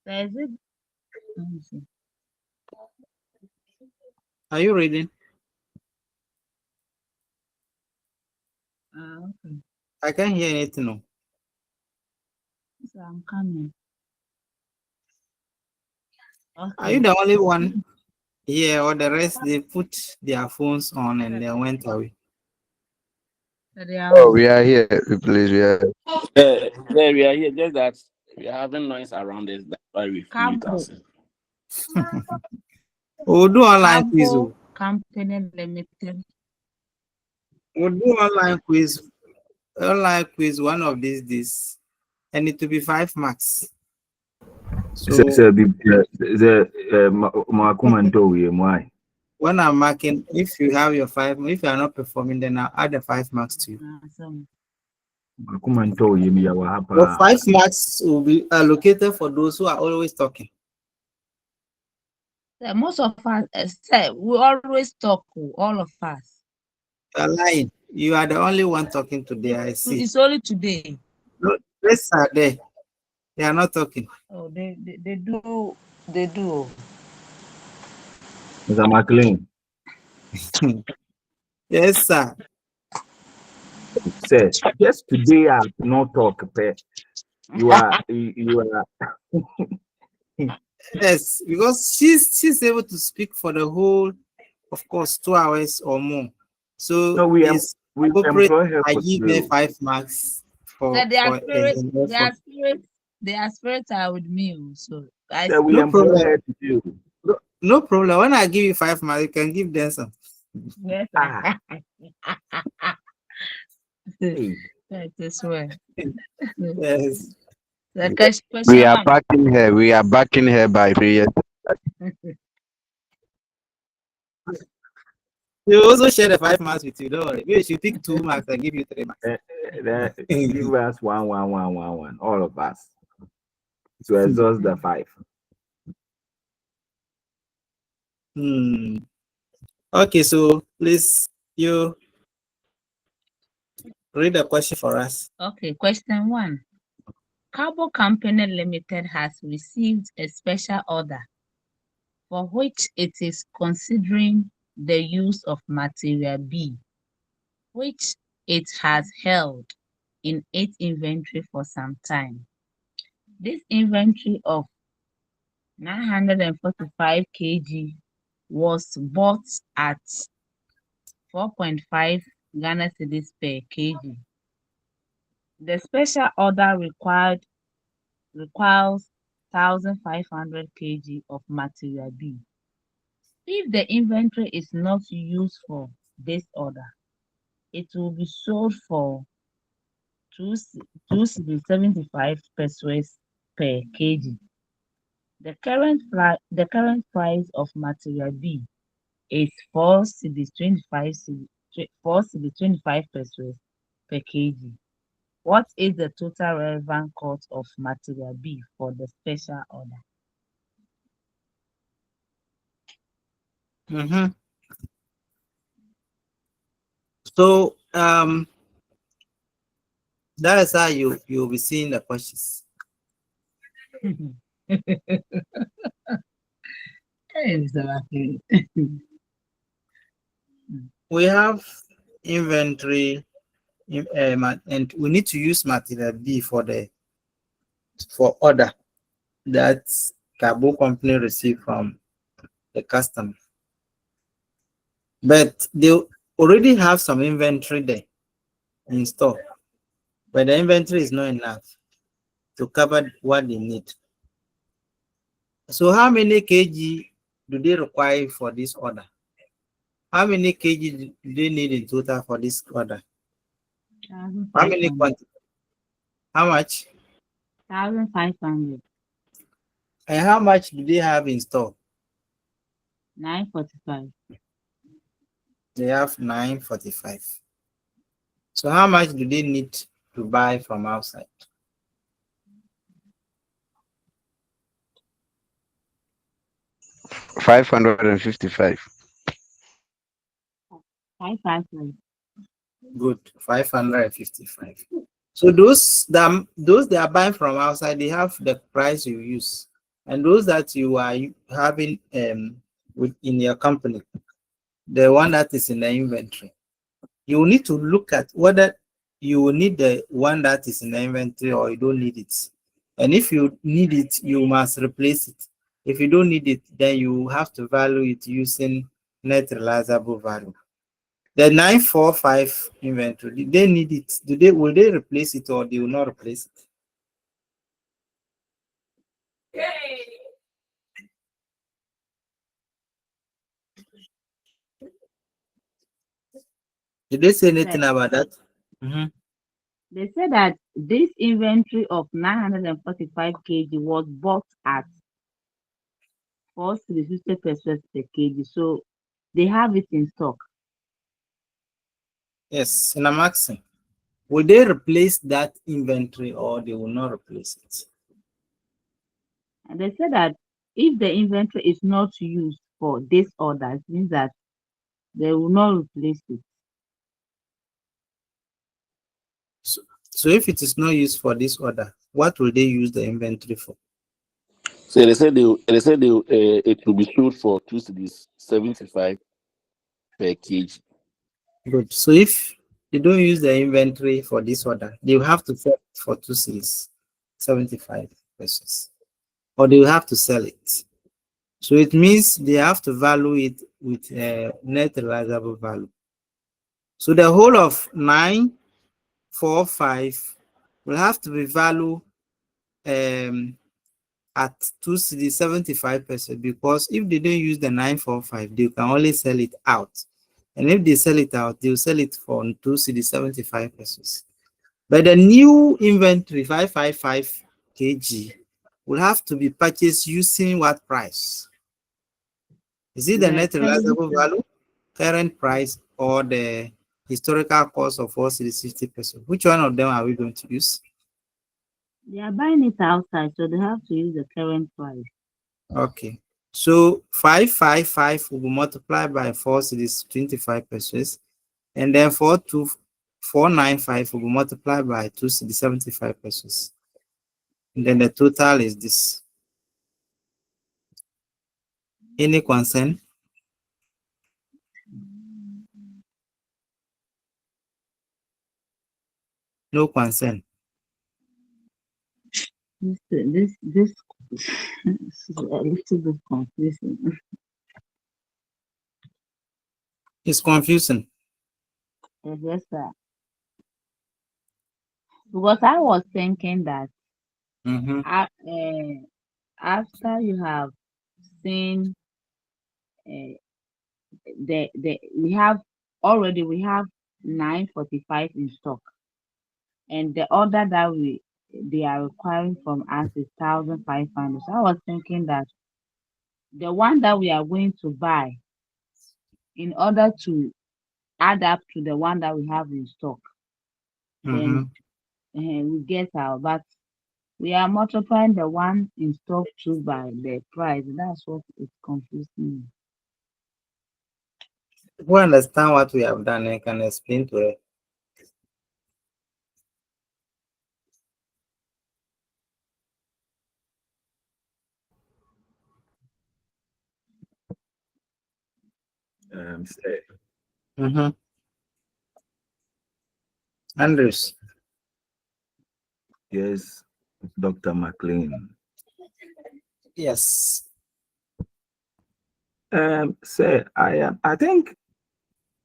Says it. Let me see. Are you reading? Okay. I can't hear anything. No. So I'm coming. Are you Okay. the only one here, or the rest they put their phones on and they went away? So they are Oh, on. we are here. Please, we are. Yeah, we are here. Just that we are having noise around us. That's why we mute Cabo. ourselves. We'll do online quiz. Cabo Company Limited. We'll do online quiz one of these days, and it will be 5 marks. So when I'm marking, if you have your 5, if you are not performing, then I'll add the 5 marks to you. Awesome. So 5 marks will be allocated for those who are always talking. Most of us, we always talk, all of us. You are lying. You are the only one talking today. I see. It's only today. No, rest are there. They are not talking. Oh, they do. They do. Mr. McLean, Yes, sir. say just today I have not talk. You are Yes, because she's able to speak for the whole, of course, 2 hours or more. So no it's we appropriate employ her I for give her today. 5 marks So for their for spirit, effort. their spirits are with me. So I Say we No speak. employ problem. her today. No problem. When I give you 5 marks, you can give them some. Yes. Ah, hey. That is well. Yes. The We question are 1. backing her. We are backing her by prayers. You also share the 5 marks with you. Don't worry. Maybe she pick 2 marks and give you 3 marks. Give us one, all of us to exhaust the 5. Okay, so please you read the question for us. Okay, question 1. Cabo Company Limited has received a special order for which it is considering the use of material B, which it has held in its inventory for some time. This inventory of 945 kg was bought at 4.5 Ghana cedis per kg. The special order requires 1,500 kg of material B. If the inventory is not used for this order, it will be sold for 2.75 pesos per kg. The current price of material B is 4.25 pesos per kg. What is the total relevant cost of material B for the special order? So that is how you'll be seeing the questions. Hey, Mr. Maki. We have inventory and we need to use material B for order that Cabo company received from the customer. But they already have some inventory there in store, but the inventory is not enough to cover what they need. So how many kg do they require for this order? How many kg do they need in total for this order? How many 1,500. quantity? How much? 1,500. And how much do they have in store? 945. They have 945. So how much do they need to buy from outside? 555. 555. Good, 555. So those they are buying from outside, they have the price you use, and those that you are having in your company, the one that is in the inventory, you will need to look at whether you will need the one that is in the inventory or you don't need it. And if you need it, you must replace it. If you don't need it, then you have to value it using net realizable value. The 945 inventory, did they need it? Will they replace it or they will not replace it? Did they say anything about that? Mhm. They said that this inventory of 945 kg was bought at 450 pesos per kg. So they have it in stock. Yes, and I'm asking, will they replace that inventory or they will not replace it? And they said that if the inventory is not used for this order, it means that they will not replace it. So if it is not used for this order, what will they use the inventory for? So they said it will be sold for 2 cedis 75 per kg. Good. So if they don't use the inventory for this order, they will have to sell it for 2 cedis 75 pesos, or they will have to sell it. So it means they have to value it with net realizable value. So the whole of 945 will have to be valued at 2 cedis 75 pesos, because if they don't use the 945, they can only sell it out. And if they sell it out, they'll sell it for 2 cedis 75 pesos. But the new inventory 555 kg will have to be purchased using what price? Is it the The net realizable value, current price, or the historical cost of 4 cedis 50 pesos? Which one of them are we going to use? They are buying it outside, so they have to use the current price. Okay. So 555 will be multiplied by 4 cedis 25 pesos, and then 495 will be multiplied by 2 cedis 75 pesos. And then the total is this. Any concern? No concern. This is a little bit confusing. It's confusing. Yes, sir. Because I was thinking that Mm-hmm. after you have seen uh, we have 945 in stock, and the order that they are requiring from us is 1,500. So I was thinking that the one that we are going to buy, in order to add up to the one that we have in stock, Mm-hmm. then we get our, but we are multiplying the one in stock too by the price. That's what is confusing me. Who understand what we have done and can explain to her. Say, Mm-hmm. Andrews. yes, Dr. McLean. Yes. Say, I think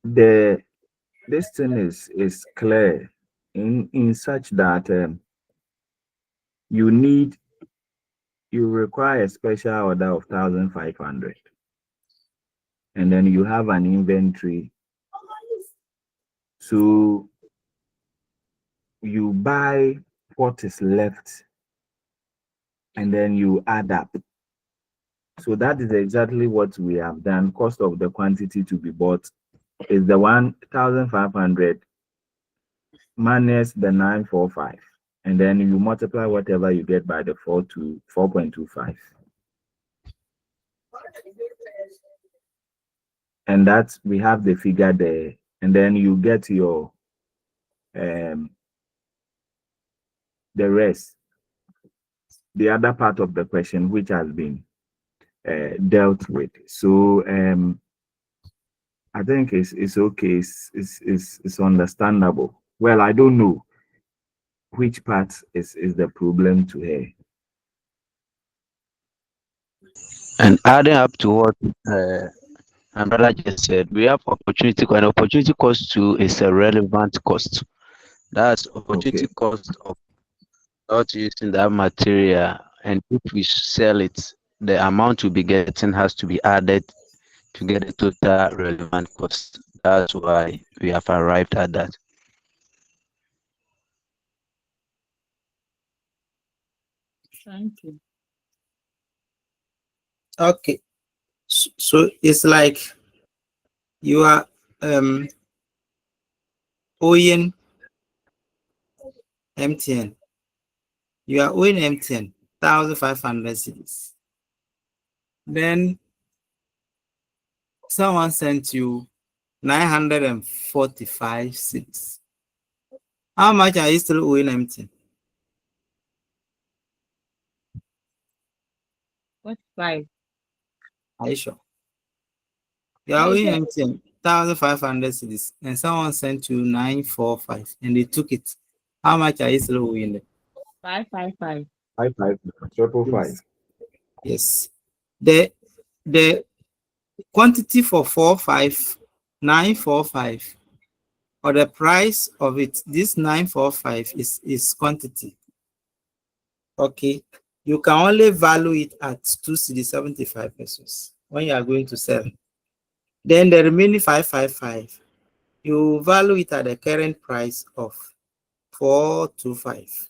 the this thing is clear in such that you need you require a special order of 1,500, and then you have an inventory. So you buy what is left, and then you add up. So that is exactly what we have done. Cost of the quantity to be bought is the 1,500 minus the 945, and then you multiply whatever you get by the 4.25, and that we have the figure there, and then you get your the rest, the other part of the question which has been dealt with. So I think it's okay. It's understandable. Well, I don't know which part is the problem to her. And adding up to what my brother just said, we have opportunity cost. And opportunity cost too is a relevant cost. That's opportunity Okay. cost of not using that material. And if we sell it, the amount we'll be getting has to be added to get the total relevant cost. That's why we have arrived at that. Thank you. Okay. So it's like you are owing MTN. You are owing MTN 1,500 cedis. Then someone sent you 945 cedis. How much are you still owing MTN? What 5? Are you sure? You are No, owing sir. MTN 1,500 cedis, and someone sent you 945, and they took it. How much are you still owing them? 555. 555. Yes. The quantity for 945, or the price of it, this 945 is quantity. Okay. You can only value it at 275 pesos when you are going to sell. Then the remaining 555, you value it at the current price of 425.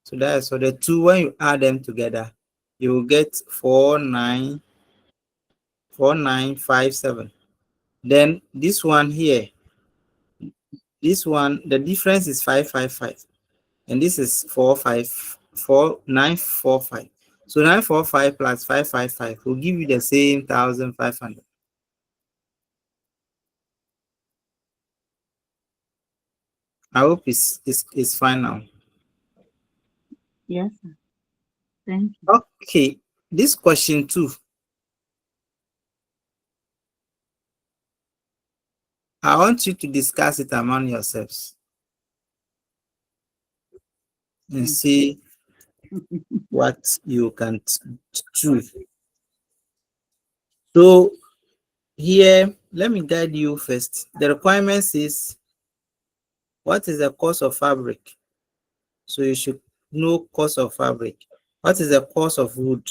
So that's for the two. When you add them together, you will get 4957. Then this one here, this one, the difference is 555, and this is 945. So 945 plus 555 will give you the same 1,500. I hope it's fine now. Yes, sir. Thank you. Okay, this question too. I want you to discuss it among yourselves and see what you can choose. So here, let me guide you first. The requirements is, what is the cost of fabric? So you should know cost of fabric. What is the cost of wood?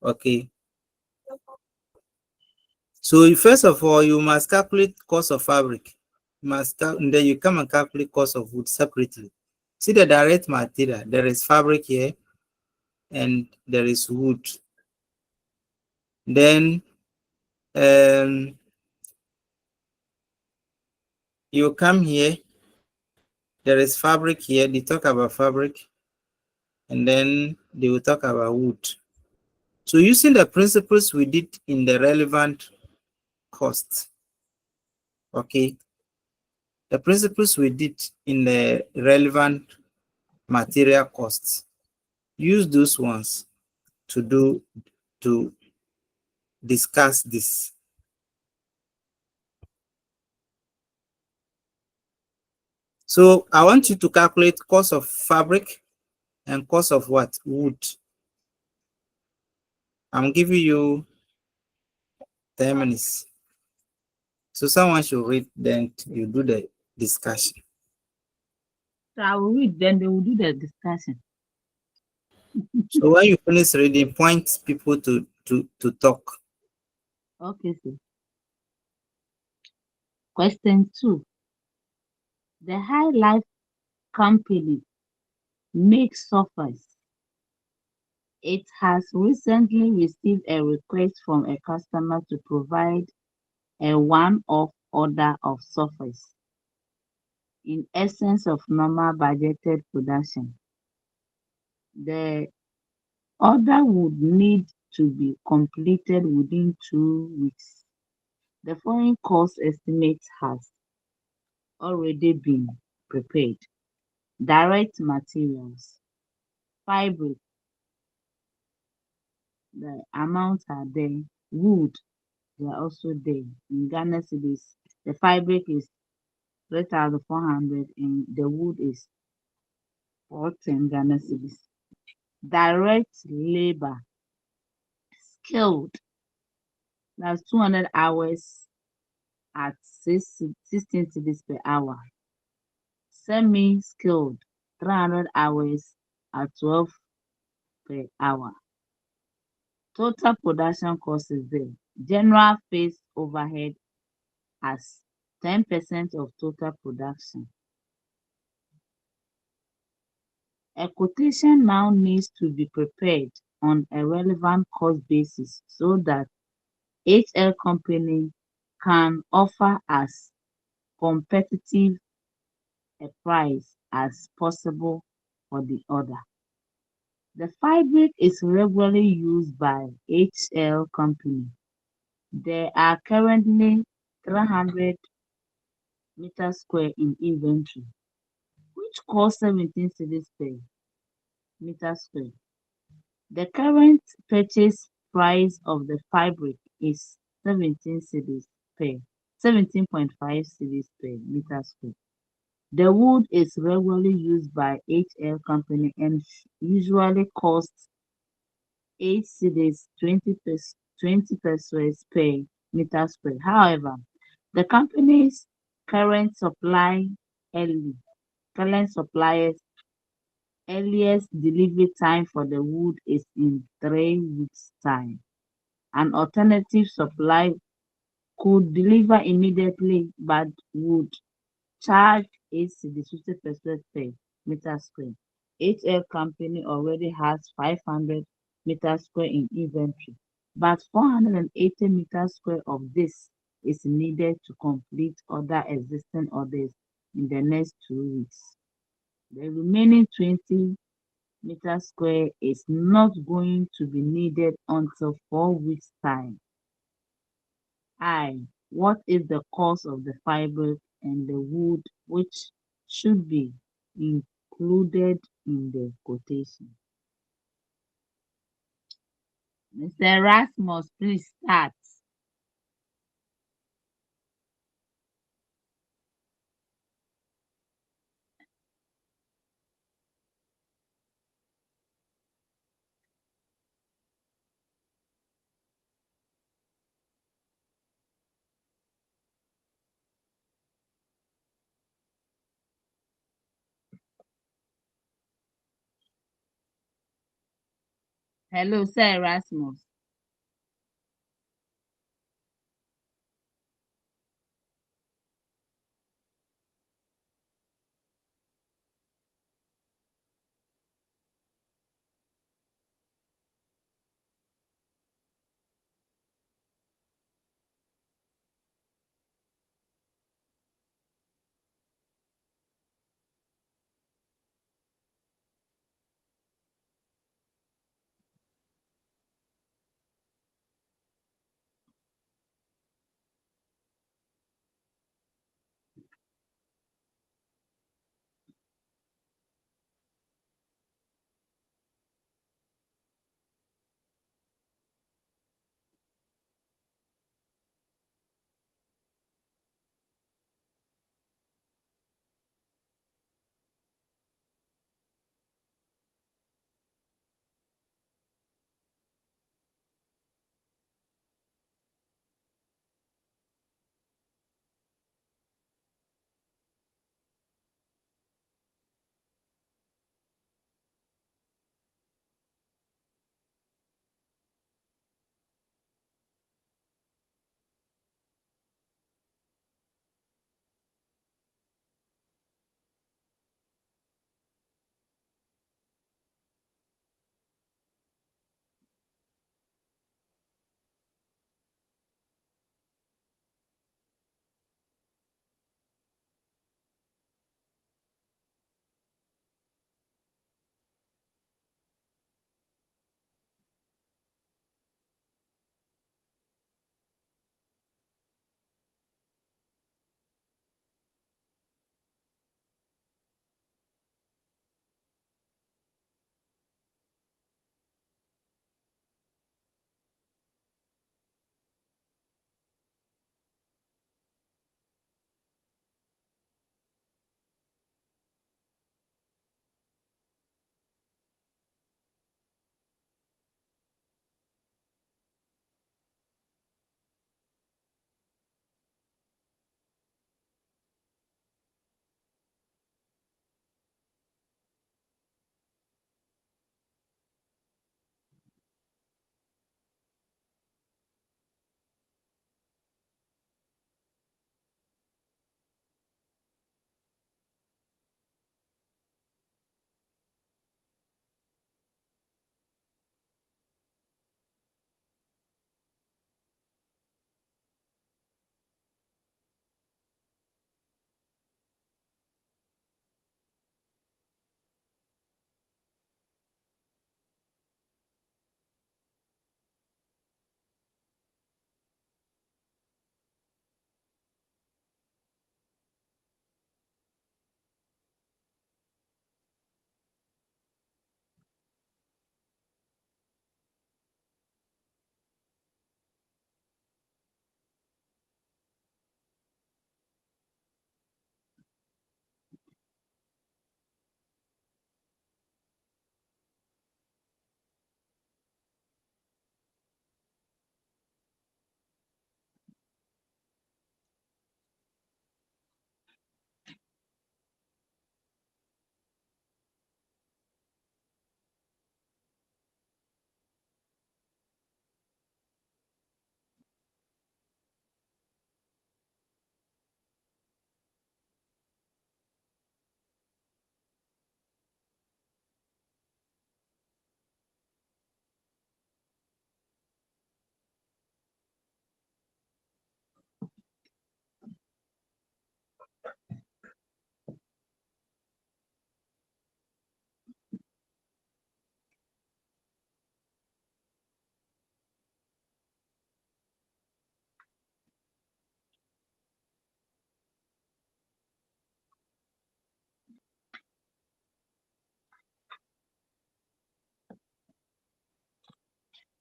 Okay. So first of all, you must calculate cost of fabric. And then you come and calculate cost of wood separately. See the direct material. There is fabric here, and there is wood. Then you come here. There is fabric here. They talk about fabric, and then they will talk about wood. So using the principles we did in the relevant cost, okay, the principles we did in the relevant material costs, use those ones to discuss this. So I want you to calculate cost of fabric and cost of what? Wood. I'm giving you 10 minutes. So someone should read, then you do the discussion. So I will read, then they will do the discussion. So when you finish reading, point people to talk. Okay, sir. Question 2. The High Life Company makes sofas. It has recently received a request from a customer to provide a one-off order of sofas in essence of normal budgeted production. The order would need to be completed within 2 weeks. The following cost estimate has already been prepared. Direct materials, fabric, the amounts are there. Wood, they are also there. In Ghana cedis, the fabric is 3,400 and the wood is 410 Ghana cedis. Direct labor, skilled, that's 200 hours at 16 cedis per hour. Semi-skilled, 300 hours at 12 per hour. Total production cost is there. General fixed overhead as 10% of total production. A quotation now needs to be prepared on a relevant cost basis so that HL company can offer as competitive a price as possible for the order. The fabric is regularly used by HL company. There are currently 300 meters square in inventory, which costs 17 cedis per meter square. The current purchase price of the fabric is 17 cedis per 17.5 cedis per meter square. The wood is regularly used by HL company and usually costs 8 cedis 20 pesos per meter square. However, the company's current supply early current suppliers earliest delivery time for the wood is in 3 weeks' time. An alternative supply could deliver immediately but would charge 8 cedis 50 pesos per meter square. HL company already has 500 meter square in inventory, but 480 meter square of this is needed to complete other existing orders in the next 2 weeks. The remaining 20 meter square is not going to be needed until 4 weeks' time. I. What is the cost of the fabric and the wood which should be included in the quotation? Mr. Erasmus, please start. Hello, Sir Erasmus.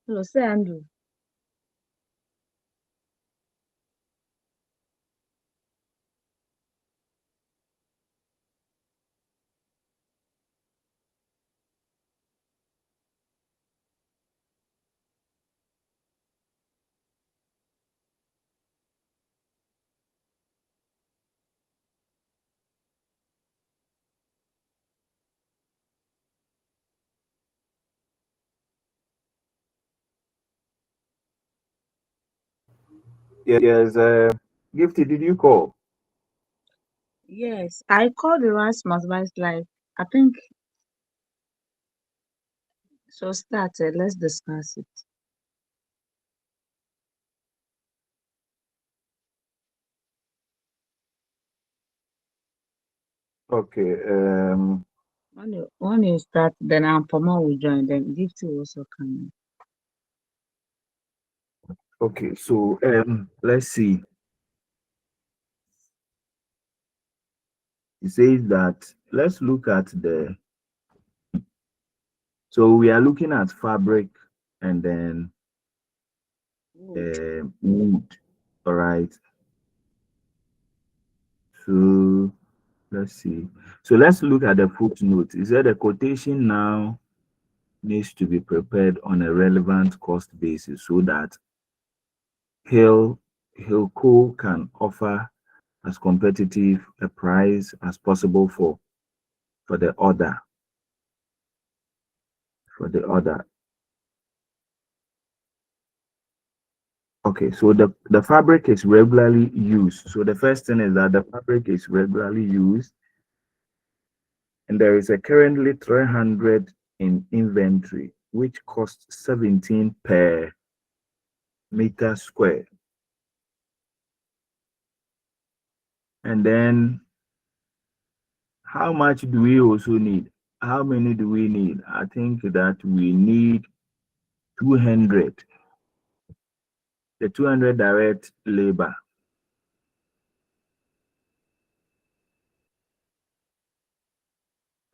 Hello, say Andrew. Yes, Gifty, did you call? Yes, I called the last month, but it's like I think so. Started. Let's discuss it. Okay. When you start, then Ampoma will join. Then Gifty will also come in. Okay. So let's see. It says that let's look at the. So we are looking at fabric and then wood. All right. So let's see. So let's look at the footnote. Is that the quotation now needs to be prepared on a relevant cost basis so that Hilco can offer as competitive a price as possible for the order. For the order. Okay, so the fabric is regularly used. So the first thing is that the fabric is regularly used, and there is a currently 300 in inventory, which costs 17 per meter square. And then how much do we also need? How many do we need? I think that we need 200. The 200 direct labor.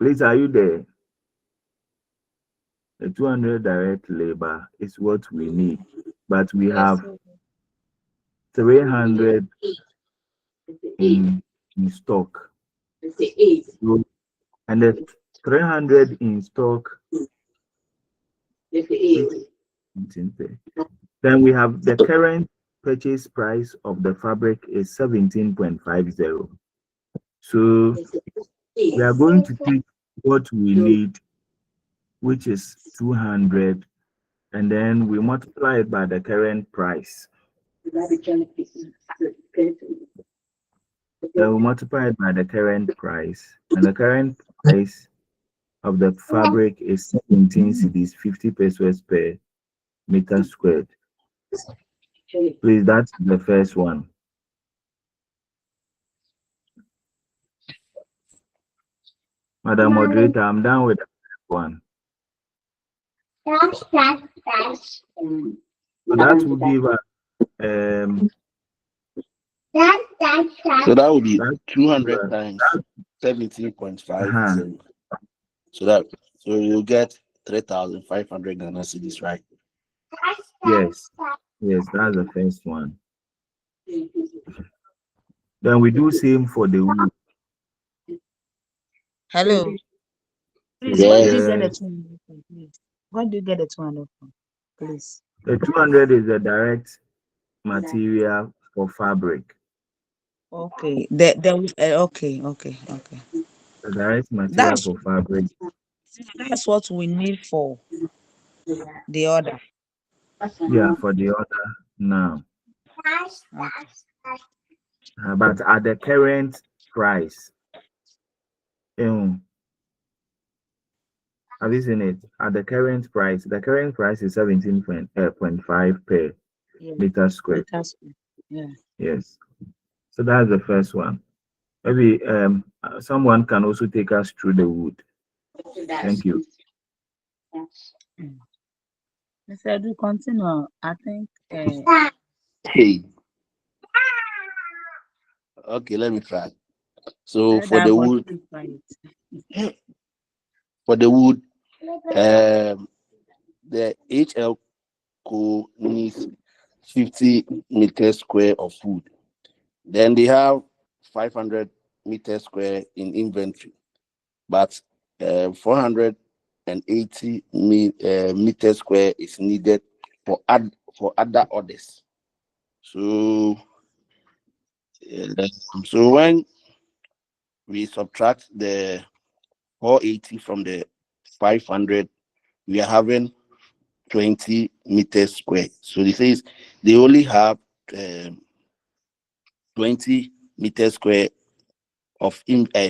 Please, are you there? The 200 direct labor is what we need, but we Yes, have sir. 300 in stock. So, and the 300 in stock, then we have the current purchase price of the fabric is 17.50. So we are going to take what we need, which is 200, and then we multiply it by the current price. Then we multiply it by the current price, and the current price of the fabric is 17 cedis, 50 pesos per meter squared. Please, that's the first one. Madam Moderator, I'm done with the first one. So that will give us So that would be that 200 times 17.50. So you'll get 3,500 Ghana cedis, right? yes, that's the first one. Then we do same for the wood. Hello. Please, where do you get the Yes. 200 from, please? Where do you get the 200 from, please? The 200 is the direct material for fabric. Okay. Okay. The direct material That's for fabric. that's what we need for the order. Yeah, for the order now. Okay. But at the current price, have you seen it? At the current price is 17.5 per Yeah, meter square. yeah. Yes. So that's the first one. Maybe someone can also take us through the wood. Thank you. I said we continue. I think Hey, okay, let me try. So let that one keep for the wood, the HL co needs 50 meters square of wood. Then they have 500 meters square in inventory, but 480 meters square is needed for other orders. So, so when we subtract the 480 from the 500, we are having 20 meters square. So this is they only have 20 meters square of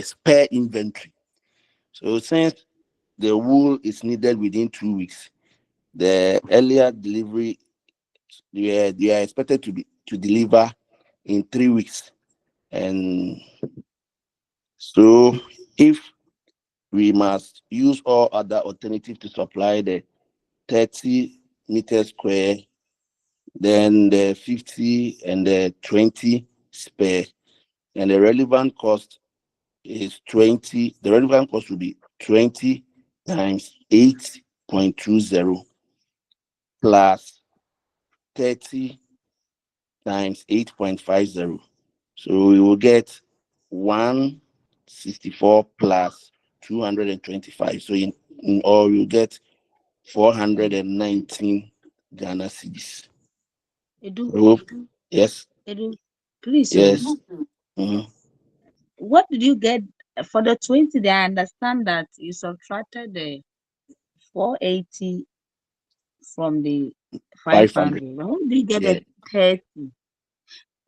spare inventory. So since the wool is needed within 2 weeks, the earlier delivery they are expected to deliver in 3 weeks. And so if we must use all other alternatives to supply the 30 meters square, then the 50 and the 20 spare, and the relevant cost is 20. The relevant cost will be 20 times 8.20 plus 30 times 8.50. So we will get 164 plus 225. So in all, you get 419 Ghana cedis. Edu, Yes. Edu, please. Yes. Mhm. What did you get for the 20? I understand that you subtracted the 480 from the 500. 500. How do you get Yeah. the 30?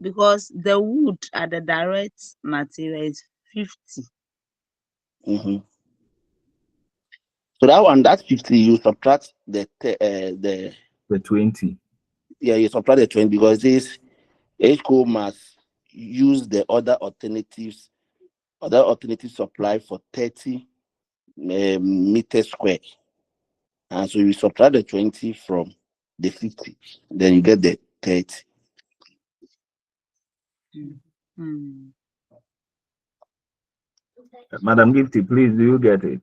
Because the wood at the direct material is 50. Mm-hmm. So that's 50. You subtract the 20. yeah, you subtract the 20 because this HCO must use the other alternative supply for 30 meters square. And so you subtract the 20 from the 50, then you get the 30. Hmm. Madam Gifty, please, do you get it?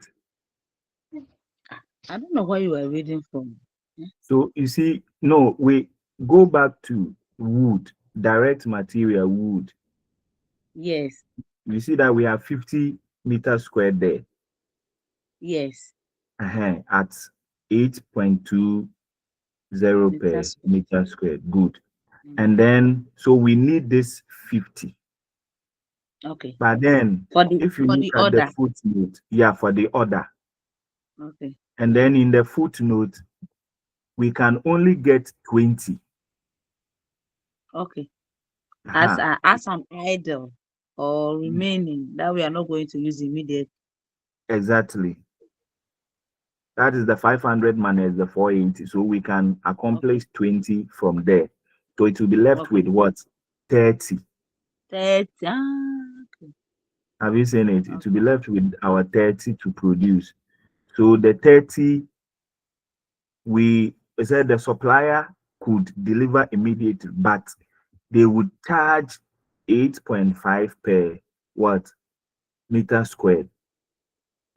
I don't know where you were reading from. So you see, no, we go back to wood, direct material wood. Yes, You see that we have 50 meters squared there yes. at 8.20 per Meters. meter squared. Good. And then, so we need this 50. Okay. But then, if you For look the at the order. footnote, yeah, for the order. Okay. And then in the footnote, we can only get 20. Okay. Uh-huh. As an idle or remaining that we are not going to use immediately. Exactly. That is the 500 minus the 480. So we can accomplish 20 from there. So it will be left Okay. with what? 30. 30. Okay. Have you seen it? It will be Okay. left with our 30 to produce. So the 30, we said the supplier could deliver immediately, but they would charge 8.5 per what? Meter squared.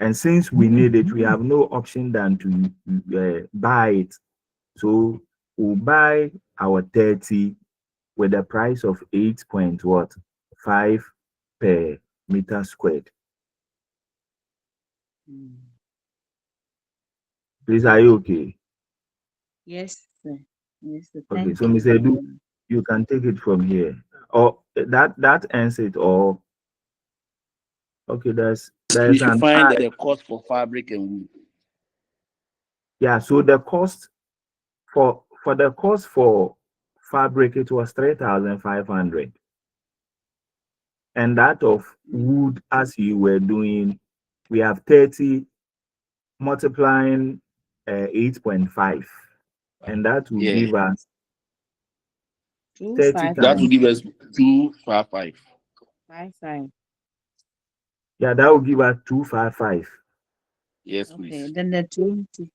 And since we need it, we have no option than to buy it. So we'll buy our 30 with a price of 8.5 per meter squared. Hmm. Please, are you okay? Yes, sir. Yes, sir. Okay, Thank so you Mr. very Edu, much. you can take it from here. Or that ends it, or okay, We there's should an find the cost for fabric and wool. yeah, so the cost for the cost for fabric it was 3,500. And that of wood, as you were doing, we have 30 multiplying 8.5, and that will Yeah. give us 30 That 255. will times. give us 255. 55. Yeah, that will give us 255. Yes, Okay. please. Then the 20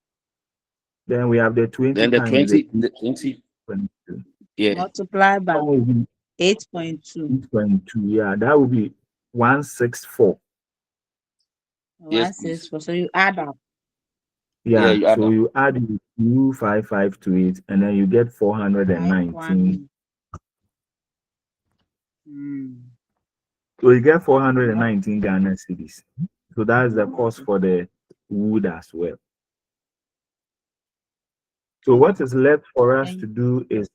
Then we have the 20 Then the times the 20, 8.2. yeah. multiplied by That will be 8.2. 8.2. Yeah, that will be 164. Yes, please. 164. So you add up. Yeah, you add so up. you add 255 to it, and then you get 419. 518. Mm. So you get 419 Ghana cedis. So that's the cost for the wood as well. So what is left for us to do is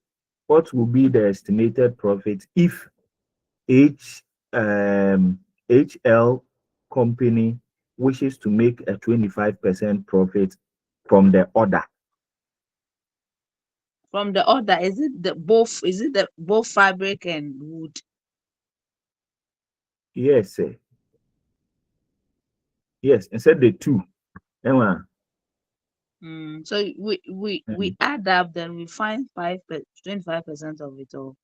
what will be the estimated profit if H HL company wishes to make a 25% profit from the order. From the order, is it the both? Is it the both fabric and wood? Yes, sir. Yes, instead the two. Emma, So we add up, then we find 25% of it all.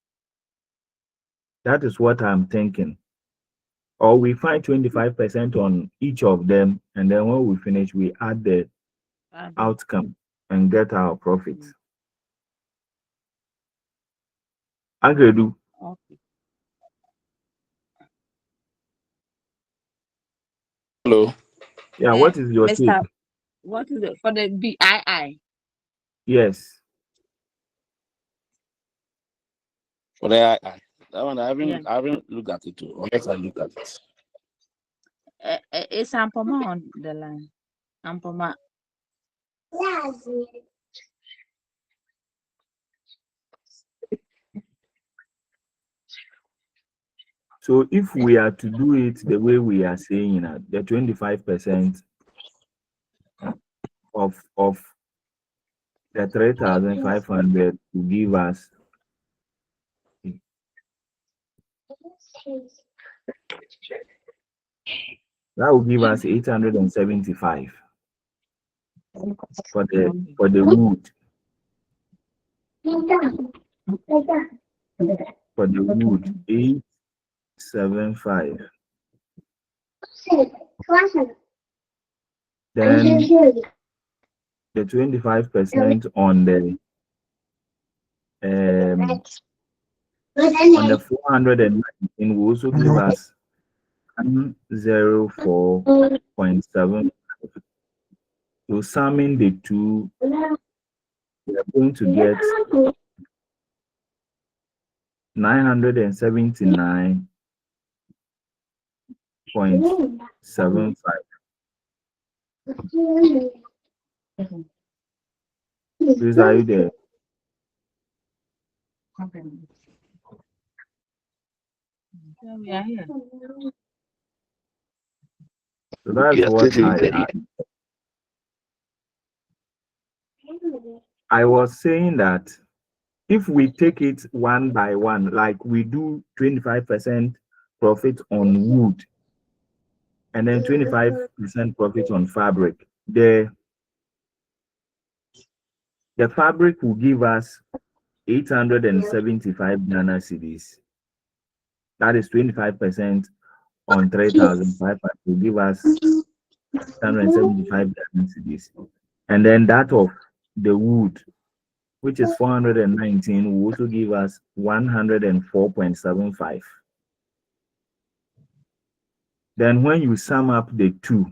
that is what I'm thinking. Or we find 25% on each of them, and then when we finish, we add the Add it. outcome and get our profit. Mm. Agredu, Okay. Hello. yeah, what is your take? Mr. What is it for the BII? Yes, For the that one Yeah. I haven't looked at it too. Unless I looked at it. It's Ampoma on the line. Ampoma. so if we are to do it the way we are saying it, the 25% of the 3,500 to give us, that will give us 875 for the wood. For the wood, 875. Then the 25% on the 419 will also give us 104.7. So summing the two, we are going to get 979.75. Please, are you there? Yeah, we are here. So that's Yes, what this is the I was saying, that if we take it one by one, like we do 25% profit on wood and then 25% profit on fabric, the fabric will give us 875 Ghana cedis. That is 25% on 3,500 will give us 875 Ghana cedis. And then that of the wood, which is 419, will also give us 104.75. Then when you sum up the two,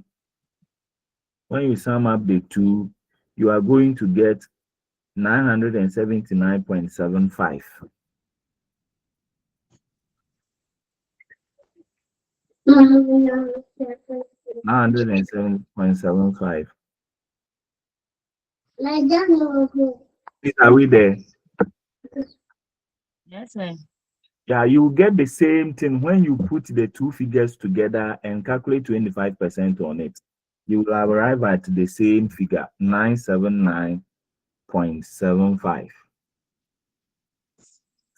you are going to get 979.75. 907.75. Are we there? Yes, sir. Yeah, you get the same thing when you put the two figures together and calculate 25% on it. You will arrive at the same figure, 979.75.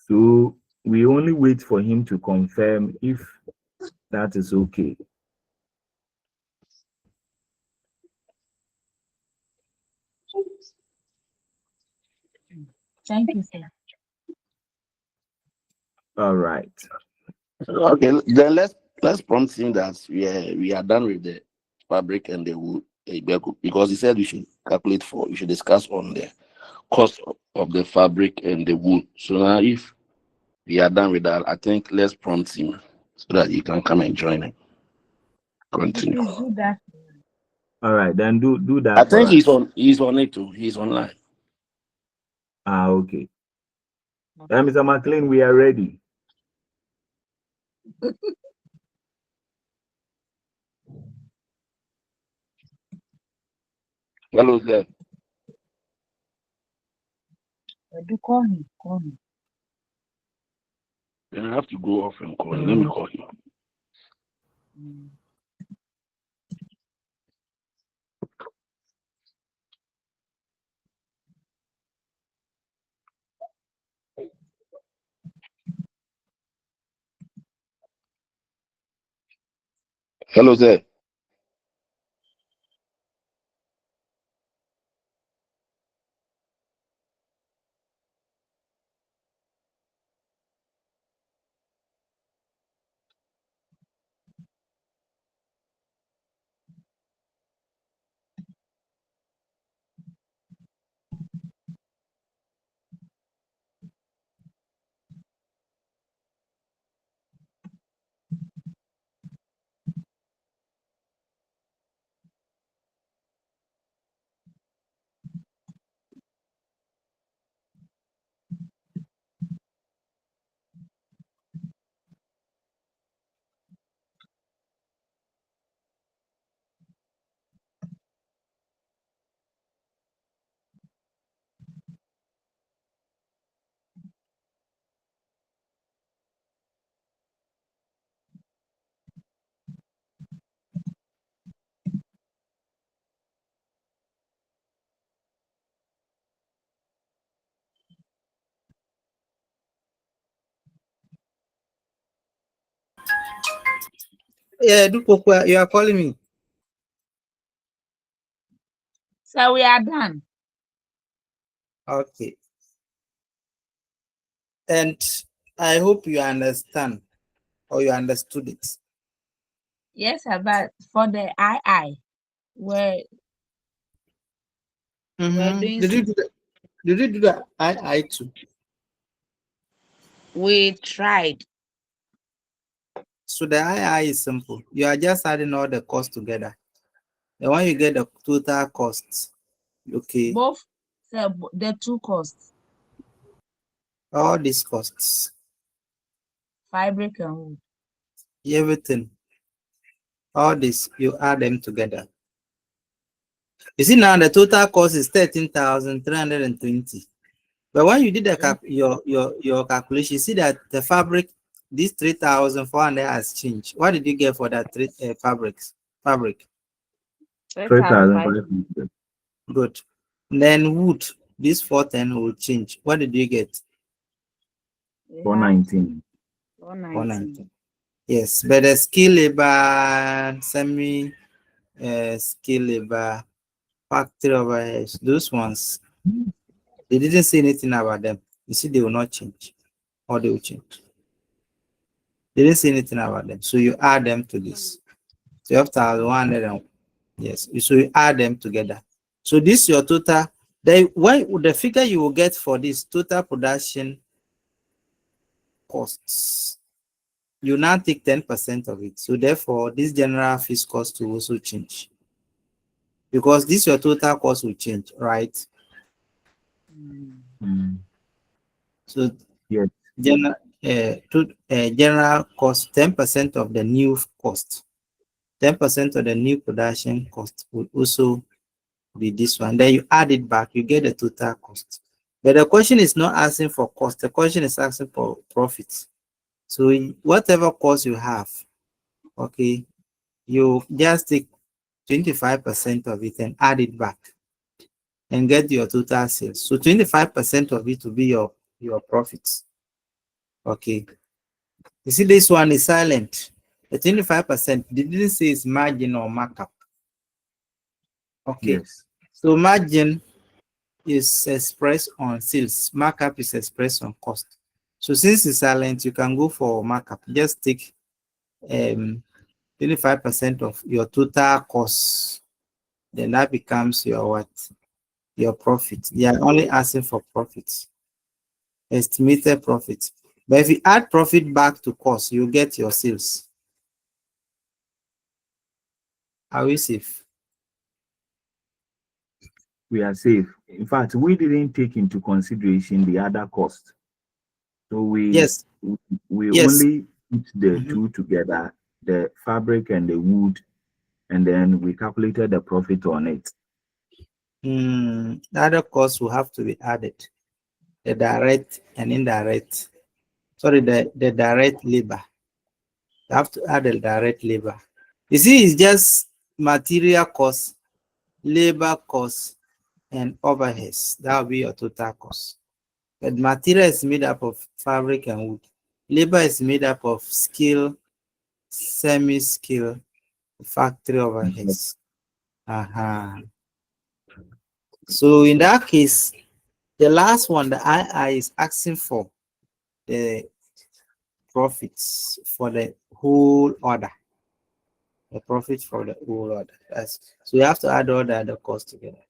So we only wait for him to confirm if that is okay. Thank you, sir. All right. Okay. Then let's prompt him that we are done with the fabric and the wood, because he said we should we should discuss on the cost of the fabric and the wool. So now if we are done with that, I think let's prompt him so that he can come and join and Okay, continue. please do that. All right, then do I that think for us. he's on it too. He's online. Okay. Then, Mr. McLean, we are ready. Hello there. Do call him. Call him. Then I have to go off and call. Let me call you. Mm. Hello there. Yeah, Dupokwa, you are calling me. So we are done. Okay. And I hope you understand or you understood it. Yes, sir, but for the we're doing Did you some. do that? Did you do that? I too. We tried. So the I is simple. You are just adding all the costs together. And when you get the total costs, okay, Both the two costs, all these costs, fabric and wood. everything, all this, you add them together. You see now the total cost is 13,320. But when you did the your calculation, you see that the fabric, this 3,400 has changed. What did you get for that fabrics? Fabric. 3,500. 3,500. Good. Then wood, this 410 will change. What did you get? We had 419. 419. 419. Yes, but the skill labor, semi skill labor, factory overheads, those ones, they didn't say anything about them. You see, they will not change, or they will change. They didn't say anything about them. So you add them to this 12,100. Yes, so you add them together. So this is your total. The figure you will get for this total production costs, you now take 10% of it. So therefore, this general fees cost will also change because this your total cost will change, right? So Yes. general cost 10% of the new cost, 10% of the new production cost will also be this one. Then you add it back, you get the total cost. But the question is not asking for cost, the question is asking for profits. So whatever cost you have, okay, you just take 25% of it and add it back and get your total sales. So 25% of it will be your profits. Okay. You see, this one is silent. The 25%, they didn't say it's margin or markup. Okay. Yes. So margin is expressed on sales, markup is expressed on cost. So since it's silent, you can go for markup. Just take 25% of your total cost. Then that becomes your what? Your profit. They are only asking for profits, estimated profit. But if you add profit back to cost, you get your sales. Are we safe? we are safe. In fact, we didn't take into consideration the other cost. So Yes, we yes. only put the Mhm. two together, the fabric and the wood, and then we calculated the profit on it. The other costs will have to be added. The direct and indirect. Sorry, the direct labor. You have to add the direct labor. You see, it's just material costs, labor costs, and overheads. That will be your total cost. But material is made up of fabric and wood. Labor is made up of skill, semi-skill, factory Mhm. overheads. Uh-huh. So in that case, the last one, the II is asking for the profits for the whole order. The profit for the whole order. So you have to add all the other costs together.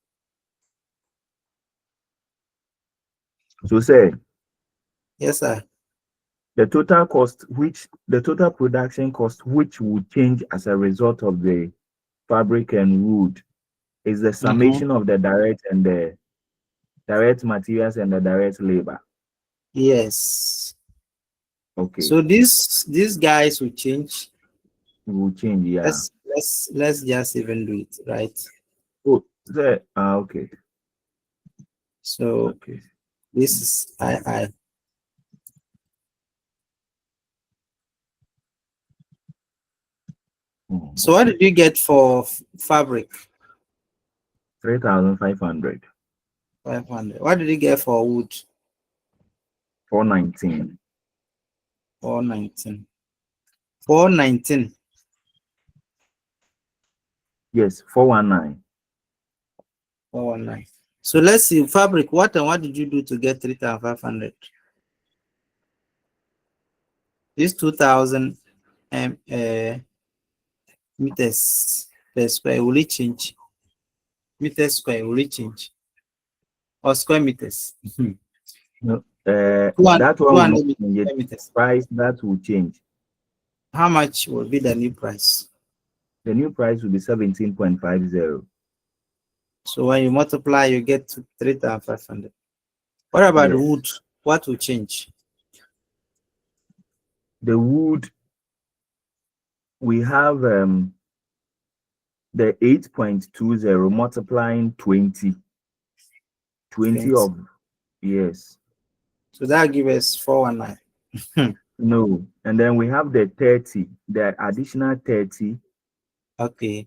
So say Yes, sir. the total cost, which the total production cost, which would change as a result of the fabric and wood, is the Mm-hmm. summation of the direct and the direct materials and the direct labor. Yes. Okay, So these guys will change. it will change. Yeah. Let's just even do it, right? Oh, okay, So okay. this is I. So what Okay. did you get for fabric? 3,500. 500. What did you get for wood? 419. 419. 419. Yes, 419. 419. So let's see fabric. What did you do to get 3,500? This 2,000 meters per square will it change? Meters square will it change? Or square meters? No, 200, that one will not 200 meters, change it. square meters. Price that will change. How much will be the new price? The new price will be 17.50. So when you multiply, you get to 3,500. What about the Yes. wood? What will change? The wood, we have the 8.20 multiplying 20. 20 20. of, yes. So that gives us 419. No. And then we have the 30, the additional 30, Okay.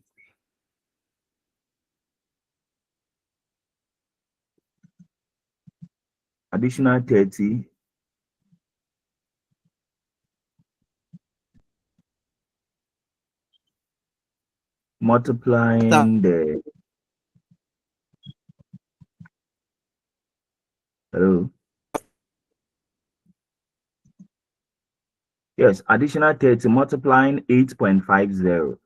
additional 30, multiplying the, hello? Yes, additional 30 multiplying 8.50.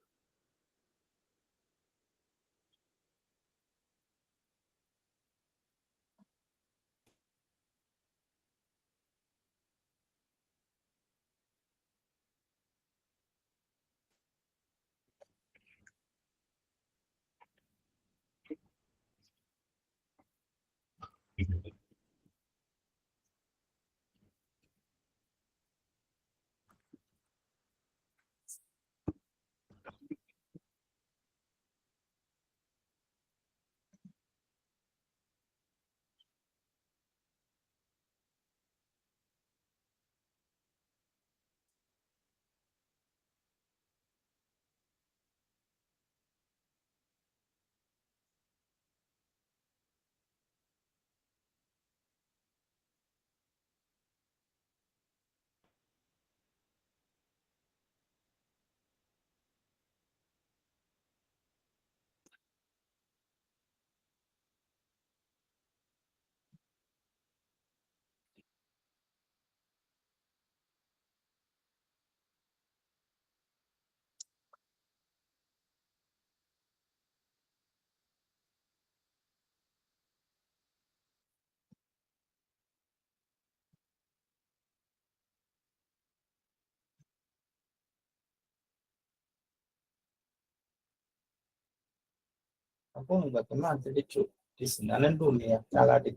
I'm going back to the truth. this nananduni kala de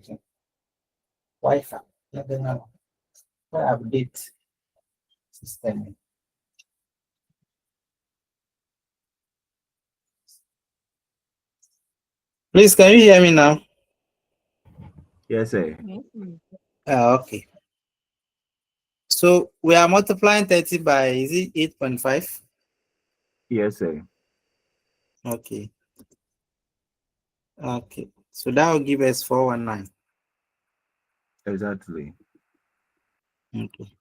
Wi-Fi. Nothing update system. Please, can you hear me now? Yes, sir. Okay. So we are multiplying 30 by, is it 8.5? Yes, sir. Okay. Okay. So that will give us 419. Exactly. Okay.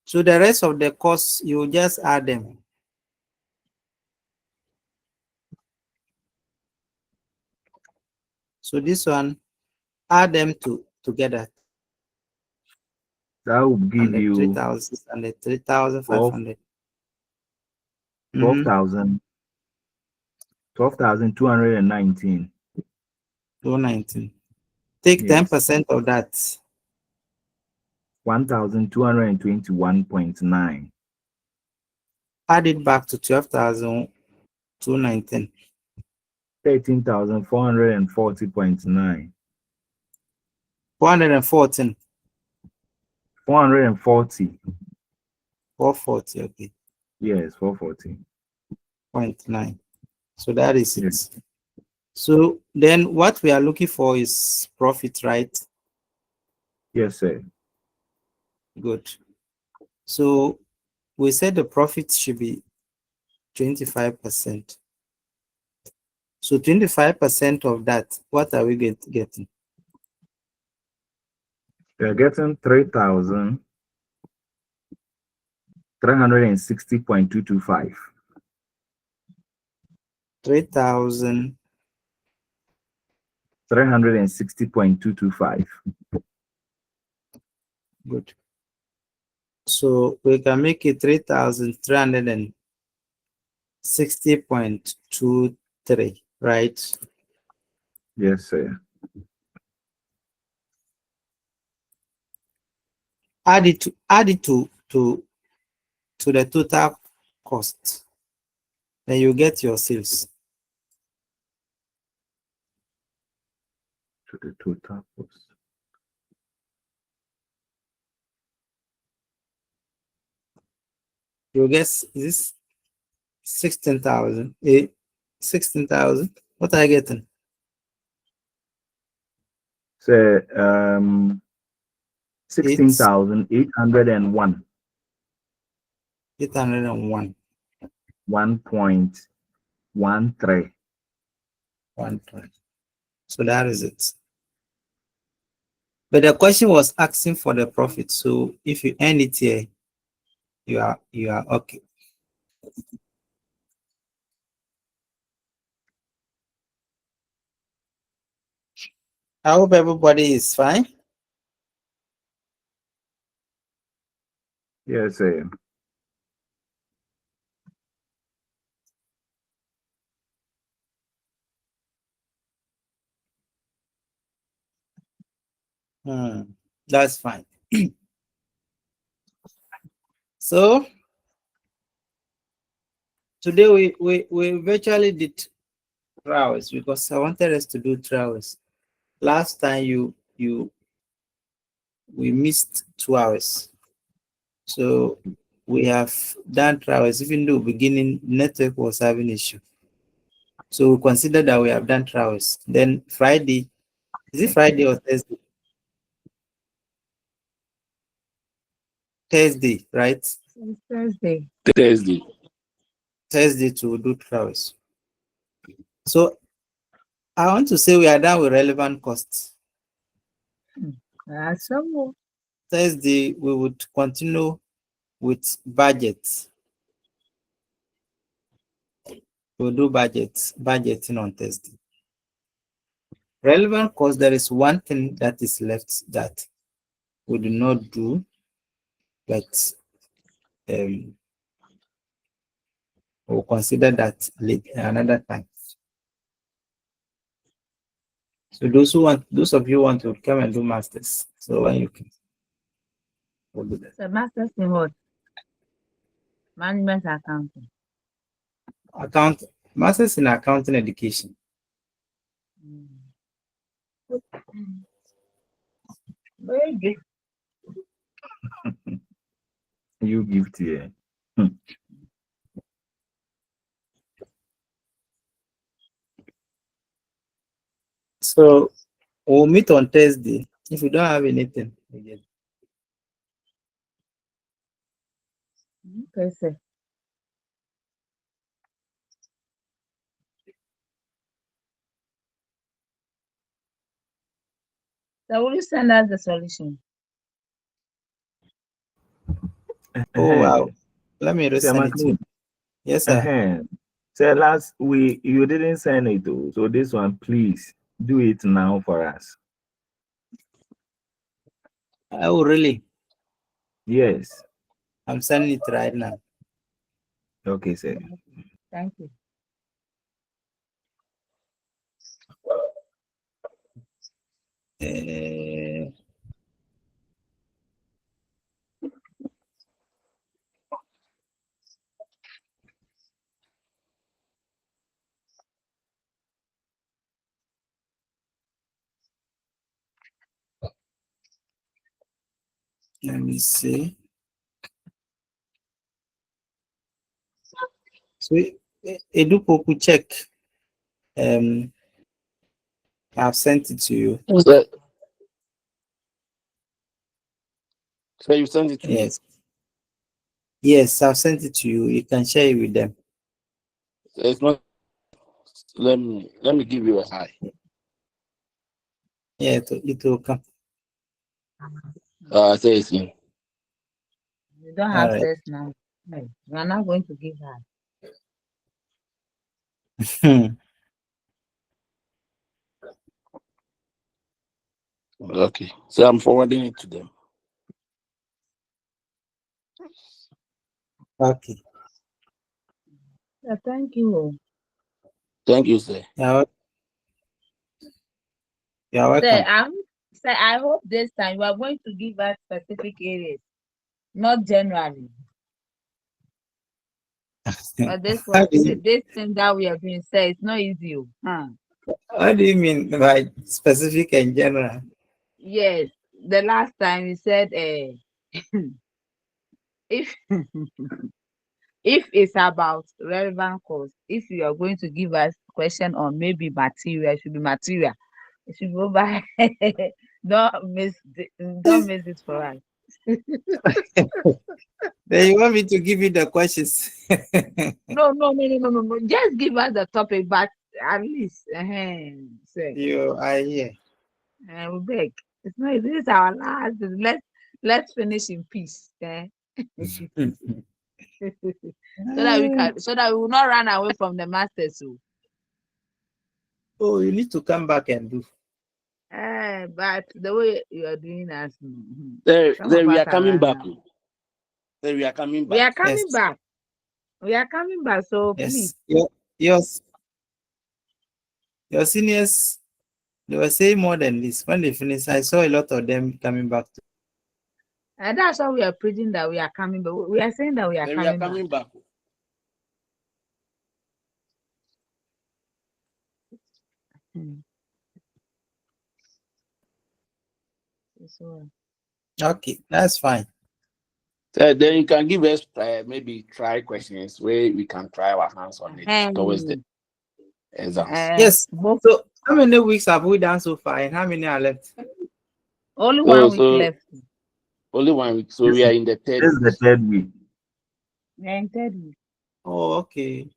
So the rest of the costs, you just add them. So this one, add them together. That will give And the you 3,000 and the 3,500. 12,000, 12,219. 219. Take Yes. 10% of that. 1,221.9. Add it back to 12,219. 13,440.9. 414. 440. 440. Okay. Yes, 440. 0.9. So that is it. Yes. So then what we are looking for is profit, right? Yes, sir. Good. So we said the profit should be 25%. So 25% of that, what are we getting? You're getting 3,360.225. 3,000. 360.225. Good. So we can make it 3,360.23, right? Yes, sir. Add it to the total cost. Then you get your sales. To the total cost. You guess this 16,000. 16,000. What are you getting? So, 8, 16,801. 801. 1.13. 120. So that is it. But the question was asking for the profit. So if you end it here, you are okay. I hope everybody is fine. Yes, sir. That's fine. So today we virtually did 3 hours because I wanted us to do 3 hours. Last time we missed 2 hours. So we have done 3 hours, even though beginning network was having issue. So we consider that we have done 3 hours. Then Friday, is it Friday or Thursday? Thursday, right? Thursday. Thursday. Thursday to do 3 hours. So I want to say we are done with relevant costs. So Thursday we would continue with budget. We'll do budgeting on Thursday. Relevant cost, there is one thing that is left that we do not do, but we'll consider that later, another time. So those of you want to come and do masters. So when you can, we'll do that. The master's in what? Management accounting. Account masters in accounting education. Very good. You gift here. So we'll meet on Thursday. If you don't have anything, again. Okay, sir. So will you send us the solution? Oh wow. Let me Sir resend it to you. McLean. Yes, sir. Sir, last you didn't send it though. So this one, please do it now for us. Oh really? Yes. I'm sending it right now. Okay, sir. Thank you. Uh, let me see. So Edupoku check. I've sent it to you. So you send it to me. Yes. Yes, I've sent it to you. You can share it with them. It's not. Let me give you a hi. Yeah, it will come. Say it's in. You don't All have right. sex now. No, you are not going to give her. Okay. So I'm forwarding it to them. Okay. Yeah, thank you. Thank you, sir. You're Sir, welcome. sir, I hope this time you are going to give us specific areas, not generally. But this How one, do you, this thing that we have been saying, it's not easy. what do you mean by specific and general? Yes, the last time you said, if if it's about relevant course, if you are going to give us question on maybe material, it should be material. It should go by. Don't miss it for us. Then you want me to give you the questions? No. Just give us the topic, but at least, say, You are here. we beg. It's not. This is our last. Let's finish in peace. So that we will not run away from the masters. So. Oh, you need to come back and do. But the way you are doing us, There, some of we us are are coming running back. away. There we are coming We back. are coming Yes. back. We are coming back. So please. Yes. Your seniors, they were saying more than this. When they finished, I saw a lot of them coming back. And that's why we are preaching that we are coming back. We are saying that we are There we are coming back. coming back. So, Okay, that's fine. Then you can give us maybe try questions where we can try our hands on it towards the exams. Yes. both, So how many weeks have we done so far and how many are left? only So, 1 week left. only 1 week. So This, we are in the third this is the week. third week. We are in 3rd week. Oh, okay.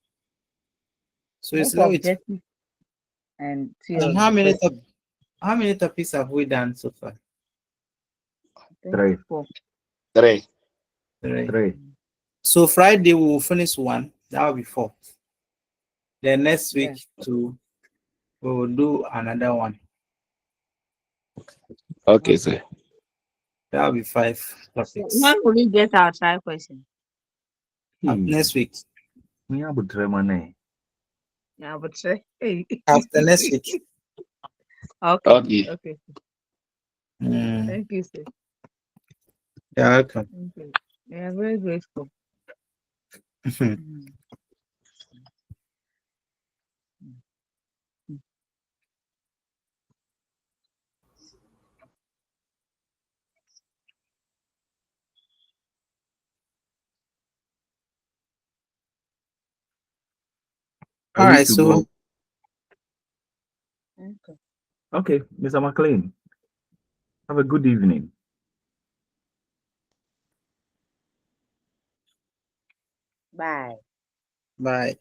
So it's Both low. It's, objective and and theory. how many topics have we done so far? Three. 4. 3. Three. So Friday we will finish 1. That will be 4. Then next Yeah. week we will do another 1. Okay, sir. That will be 5 So topics. when will we get our try question? Next week. Yeah, but money. Yeah, but hey. After next week. Okay. Okay. Okay. Mm, Thank you, sir. you're welcome. Thank you. We are very grateful. Mm. Are All we right, to so go? Okay. Okay, Mr. McLean, have a good evening. Bye. bye.